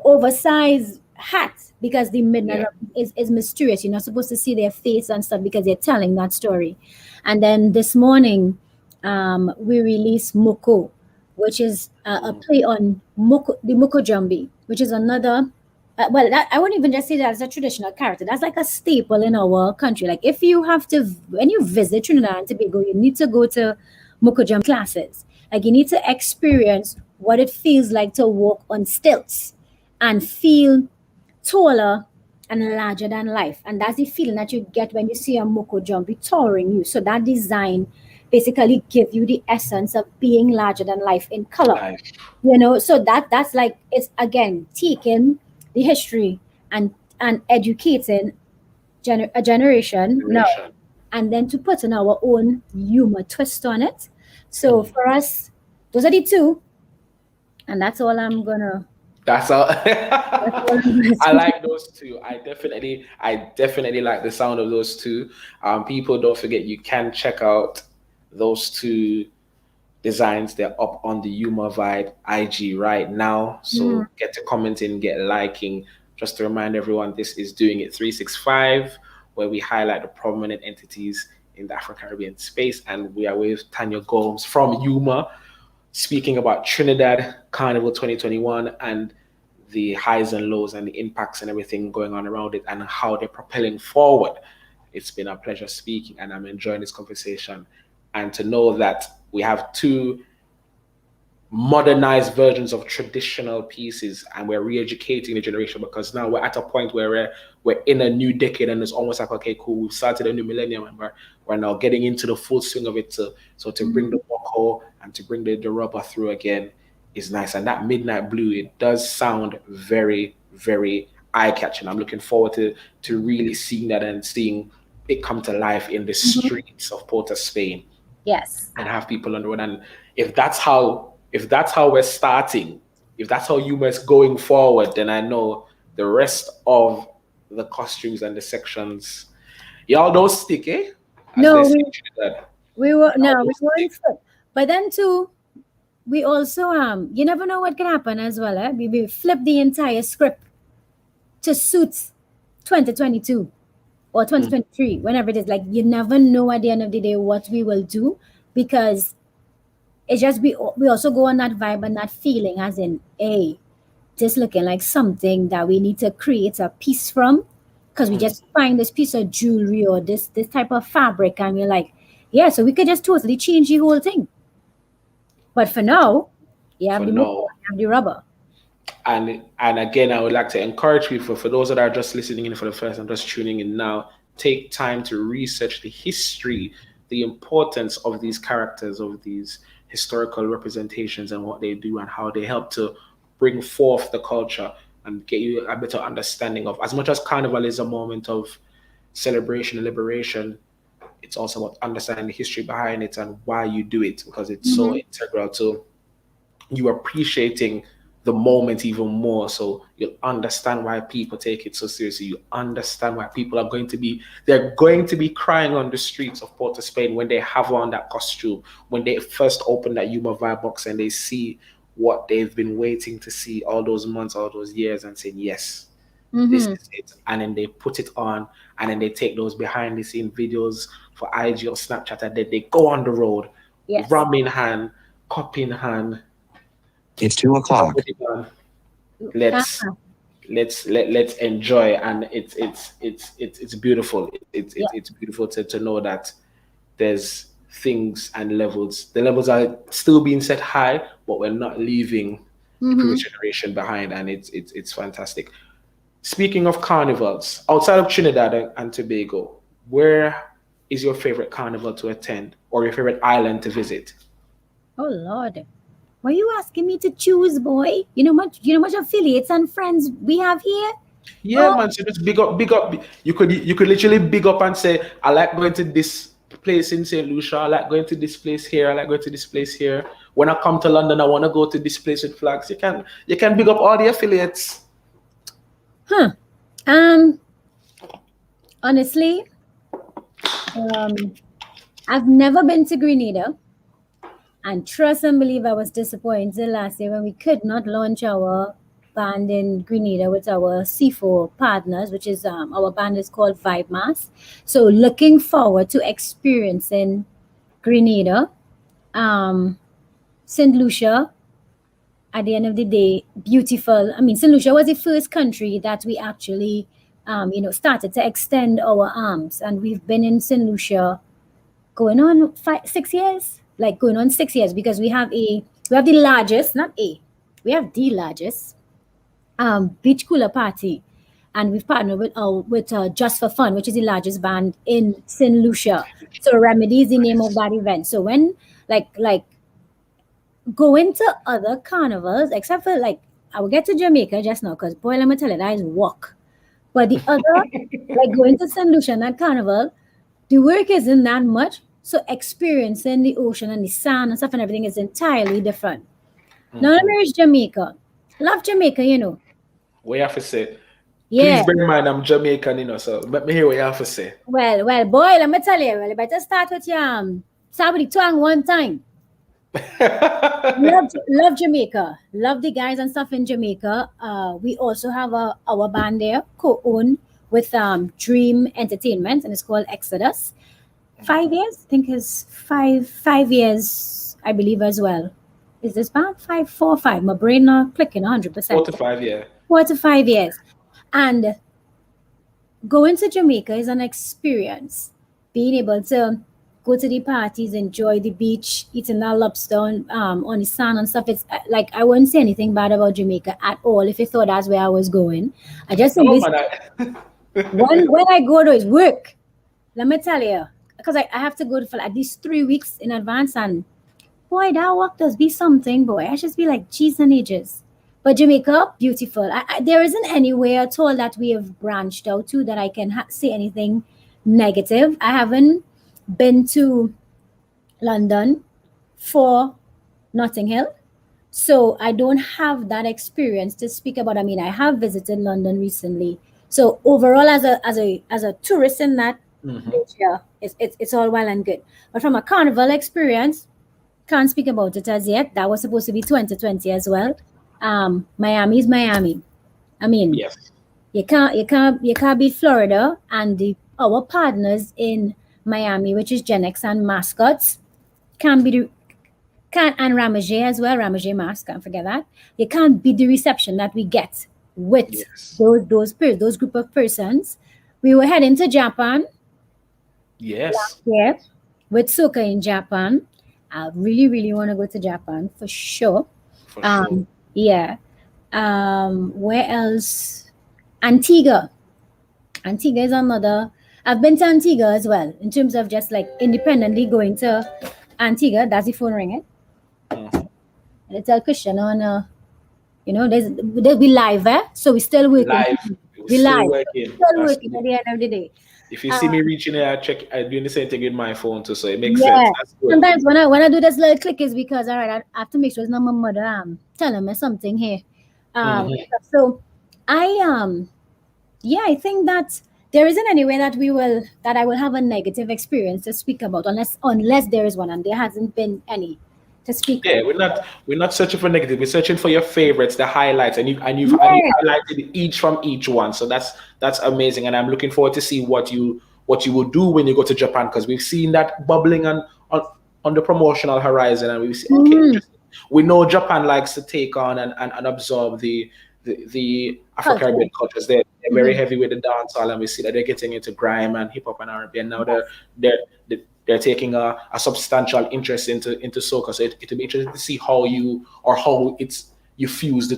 oversized hat because the midnight Yeah. Run is mysterious. You're not supposed to see their face and stuff because they're telling that story. And then this morning, we released Moko, which is a play on Moko, the Moko Jambi, which is another. Well, that, I wouldn't even just say that as a traditional character. That's like a staple in our country. Like if you have to, when you visit Trinidad and Tobago, you need to go to Moko Jambi classes. Like you need to experience what it feels like to walk on stilts and feel taller and larger than life. And that's the feeling that you get when you see a Moko Jumpy towering you. So that design basically give you the essence of being larger than life in color. Life. You know, so that's like it's again taking the history and educating a generation now Generation. and then to put in our own humor twist on it. So for us, those are the two, and that's all I'm gonna. That's all. That's all I'm gonna I say. like those two. I definitely like the sound of those two. People, don't forget you can check out those two designs. They're up on the Yuma Vibe IG right now. Mm. So get to commenting, get liking. Just to remind everyone, this is Doing It 365, where we highlight the prominent entities in the Afro Caribbean space. And we are with Tanya Gomes from Yuma, speaking about Trinidad Carnival 2021 and the highs and lows and the impacts and everything going on around it and how they're propelling forward. It's been a pleasure speaking and I'm enjoying this conversation. And to know that we have two modernized versions of traditional pieces and we're re-educating the generation because now we're at a point where we're in a new decade and it's almost like, okay, cool, we've started a new millennium and we're now getting into the full swing of it. To bring the Wako and to bring the rubber through again is nice. And that midnight blue, it does sound very, very eye-catching. I'm looking forward to really seeing that and seeing it come to life in the streets of Port of Spain Yes. and have people on the road. And if that's how we're starting, if that's how Yuma is going forward, then I know the rest of the costumes and the sections, y'all don't stick, eh? As they No, say in Trinidad. we were Y'all no, we don't weren't stick. fit. But then too, we also you never know what can happen as well. We flip the entire script to suit 2022 or 2023, whenever it is. Like you never know at the end of the day what we will do because it's just we also go on that vibe and that feeling as in hey, this looking like something that we need to create a piece from because we just find this piece of jewelry or this type of fabric and we're like, yeah, so we could just totally change the whole thing. But for now, you have For the moko, now. you have the rubber. And again, I would like to encourage people, for those that are just listening in for the first and just tuning in now, take time to research the history, the importance of these characters, of these historical representations and what they do and how they help to bring forth the culture and get you a better understanding of, as much as Carnival is a moment of celebration and liberation, it's also about understanding the history behind it and why you do it, because it's so integral to you appreciating the moment even more. So you'll understand why people take it so seriously. You understand why people are they're going to be crying on the streets of Port of Spain when they have on that costume, when they first open that Yuma Vibe box and they see what they've been waiting to see all those months, all those years, and saying, yes, this is it. And then they put it on, and then they take those behind the scene videos for IG or Snapchat, and then they go on the road, rum in hand, cup in hand. It's 2:00. Let's enjoy, and it's beautiful. It's beautiful to know that there's things and levels. The levels are still being set high, but we're not leaving the previous generation behind, and it's fantastic. Speaking of carnivals, outside of Trinidad and Tobago, where is your favorite carnival to attend, or your favorite island to visit? Oh Lord, why are you asking me to choose, boy? You know much affiliates and friends we have here. Yeah, man. So just big up. You could literally big up and say, I like going to this place in St. Lucia. I like going to this place here. I like going to this place here. When I come to London, I want to go to this place with flags. You can big up all the affiliates. Honestly, I've never been to Grenada, and trust and believe I was disappointed last year when we could not launch our band in Grenada with our C4 partners, which is our band is called Vibe Mass. So looking forward to experiencing Grenada, St. Lucia. At the end of the day, beautiful. I mean, St. Lucia was the first country that we actually, started to extend our arms, and we've been in St. Lucia going on 6 years, going on 6 years, because we have the largest, we have the largest beach cooler party, and we've partnered with Just for Fun, which is the largest band in St. Lucia. So Remedy is the name of that event. So when going to other carnivals, except for I will get to Jamaica just now, because boy, let me tell you, that is walk. But the other, going to St. Lucia and that carnival, the work isn't that much. So experiencing the ocean and the sand and stuff and everything is entirely different. Now let me reach Jamaica. Love Jamaica, What you have to say? Yeah. Please bear in mind I'm Jamaican, so let me hear what you have to say. Well, boy, let me tell you. Well, you better start with your start with the tongue one time. love Jamaica. Love the guys and stuff in Jamaica. We also have our band there, co-owned with Dream Entertainment, and it's called Exodus. 5 years, I think is 5 years, I believe as well. Is this band 5, 4, 5? My brain not clicking 100%. 4 to 5, yeah. 4 to 5 years. And going to Jamaica is an experience. Being able to go to the parties, enjoy the beach, eating that lobster on the sand and stuff. It's I wouldn't say anything bad about Jamaica at all if you thought that's where I was going. I just think when I go to is work. Let me tell you, because I have to go for at least 3 weeks in advance, and boy, that work does be something, boy. I just be like, geez and ages. But Jamaica, beautiful. There isn't anywhere at all that we have branched out to that I can say anything negative. I haven't been to London for Notting Hill, so I don't have that experience to speak about. I mean, I have visited London recently, so overall, as a tourist in that area, it's all well and good. But from a carnival experience, can't speak about it as yet. That was supposed to be 2020 as well. Miami is Miami. I mean, yes. you can't beat Florida, and our partners in Miami, which is Gen X and Mascots, and Ramage as well. Ramage Mask, can't forget that. You can't beat the reception that we get with those group of persons. We were heading to Japan. Yes. Last year with Soka in Japan. I really, really want to go to Japan for sure. For sure. Yeah. Where else? Antigua. Antigua is another. I've been to Antigua as well, in terms of just independently going to Antigua. That's the phone ringing. And it's a Christian on You know, we live, so we still working. Live, we're We still live, working. still That's working good. at the end of the day. If you see me reaching here, I'm doing the same thing with my phone too, so it makes sense. Yeah. That's good. Sometimes when I do this little click is because all right, I have to make sure it's not my mother telling me something here. Mhm. So I yeah, I think that there isn't any way that I will have a negative experience to speak about unless there is one, and there hasn't been any to speak Yeah, of. we're not searching for negative. We're searching for your favorites, the highlights, and you've Yeah. highlighted each from each one. So that's amazing, and I'm looking forward to see what you will do when you go to Japan, because we've seen that bubbling on the promotional horizon, and we see, okay, Mm-hmm. interesting. We know Japan likes to take on and absorb the Afro Culture. Caribbean cultures. They're very Mm-hmm. heavy with the dancehall, and we see that they're getting into grime and hip hop and R&B, and now they're they're taking a substantial interest into soca. So it'll be interesting to see how it's you fuse the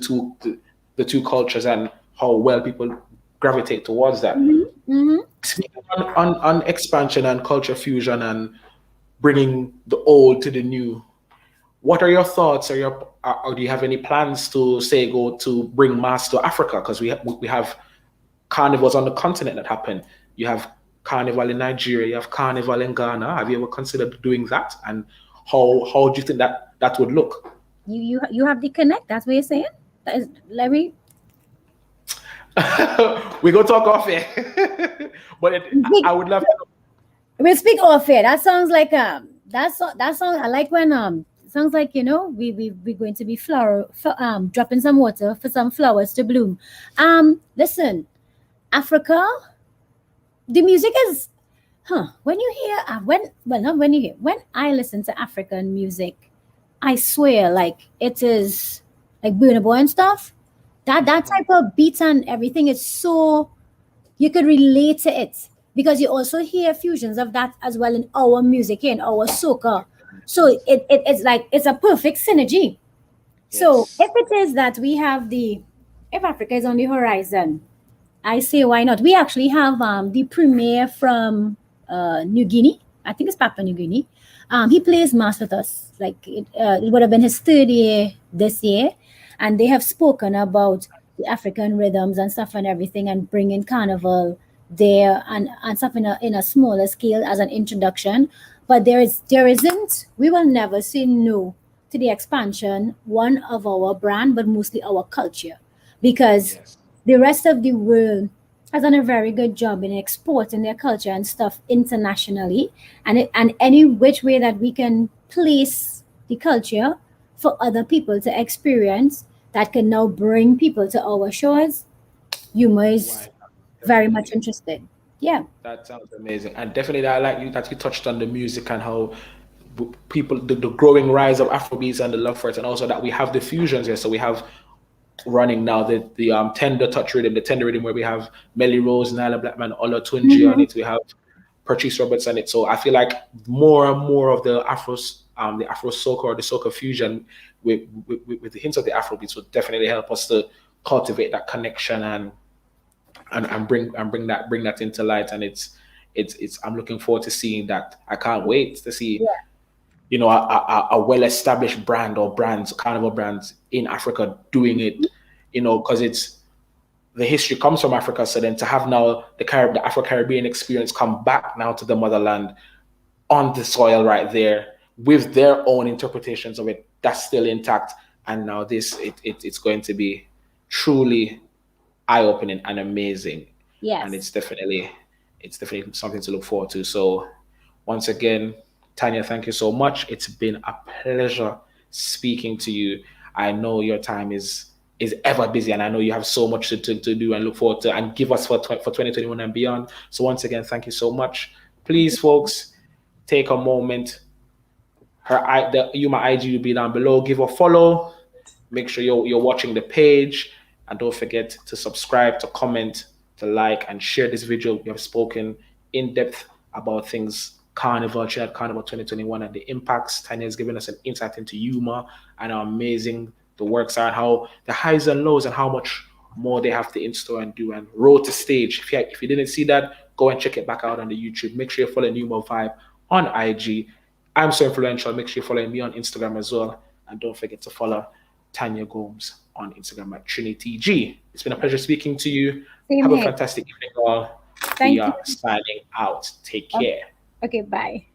two cultures and how well people gravitate towards that. Mm-hmm. Mm-hmm. Speaking on expansion and culture fusion and bringing the old to the new, what are your thoughts? Or do you have any plans to say go to bring mass to Africa? Because we have carnivals on the continent that happen. You have carnival in Nigeria, you have carnival in Ghana. Have you ever considered doing that? And how do you think that would look? You have the connect. That's what you're saying. That is, let me We go talk off here, but I would love to. we'll speak off air. That sounds like that sounds I like when sounds like we're going to be dropping some water for some flowers to bloom. Listen, Africa, the music is when you hear not when you hear when I listen to African music, I swear like it is like Burna Boy and stuff. That type of beats and everything is so you could relate to it because you also hear fusions of that as well in our music here, in our soca. So it's like it's a perfect synergy. So Yes. if it is that we have if Africa is on the horizon, I say why not? We actually have the premier from New Guinea. I think it's Papua New Guinea. He plays mass with us. Like it would have been his third year this year, and they have spoken about the African rhythms and stuff and everything, and bringing carnival there and stuff in a smaller scale as an introduction. But there isn't. We will never say no to the expansion one of our brand, but mostly our culture, because Yes. the rest of the world has done a very good job in exporting their culture and stuff internationally, and any which way that we can place the culture for other people to experience that can now bring people to our shores. Yuma is Why not? very much Definitely. interested. Yeah. That sounds amazing. And definitely, I like you that you touched on the music and how people, the growing rise of Afrobeats and the love for it, and also that we have the fusions here. So we have running now the tender touch rhythm, the tender rhythm where we have Melly Rose, Nyla Blackman, Ola Tunji on Mhm. it. We have Patrice Roberts on it. So I feel like more and more of the Afro soca or the soca fusion with the hints of the Afrobeats would definitely help us to cultivate that connection and bring that into light. And it's I'm looking forward to seeing that. I can't wait to see Yeah. a well-established brand or brands, carnival brands in Africa doing it, because it's the history comes from Africa. So then to have now the Afro Caribbean experience come back now to the motherland on the soil right there with their own interpretations of it, that's still intact. And now it's going to be truly eye-opening and amazing, and Yes. it's definitely something to look forward to. So once again, Tanya, thank you so much. It's been a pleasure speaking to you. I know your time is ever busy, and I know you have so much to do and look forward to and give us for 2021 and beyond. So once again, thank you so much. Please, folks, take a moment. The Yuma IG will be down below. Give a follow. Make sure you're watching the page, and don't forget to subscribe, to comment, to like, and share this video. We have spoken in depth about things Carnival, Trinidad Carnival 2021, and the impacts. Tanya has given us an insight into Yuma and how amazing the works are, and how the highs and lows, and how much more they have to in store and do. And road to stage. If you didn't see that, go and check it back out on the YouTube. Make sure you're following Yuma Vibe on IG. I'm so influential. Make sure you're following me on Instagram as well. And don't forget to follow Tanya Gomes. on Instagram at TrinityG. It's been a pleasure speaking to you. Same Have a here. fantastic evening, all. Thank We you. are signing out. Take care. Okay, bye.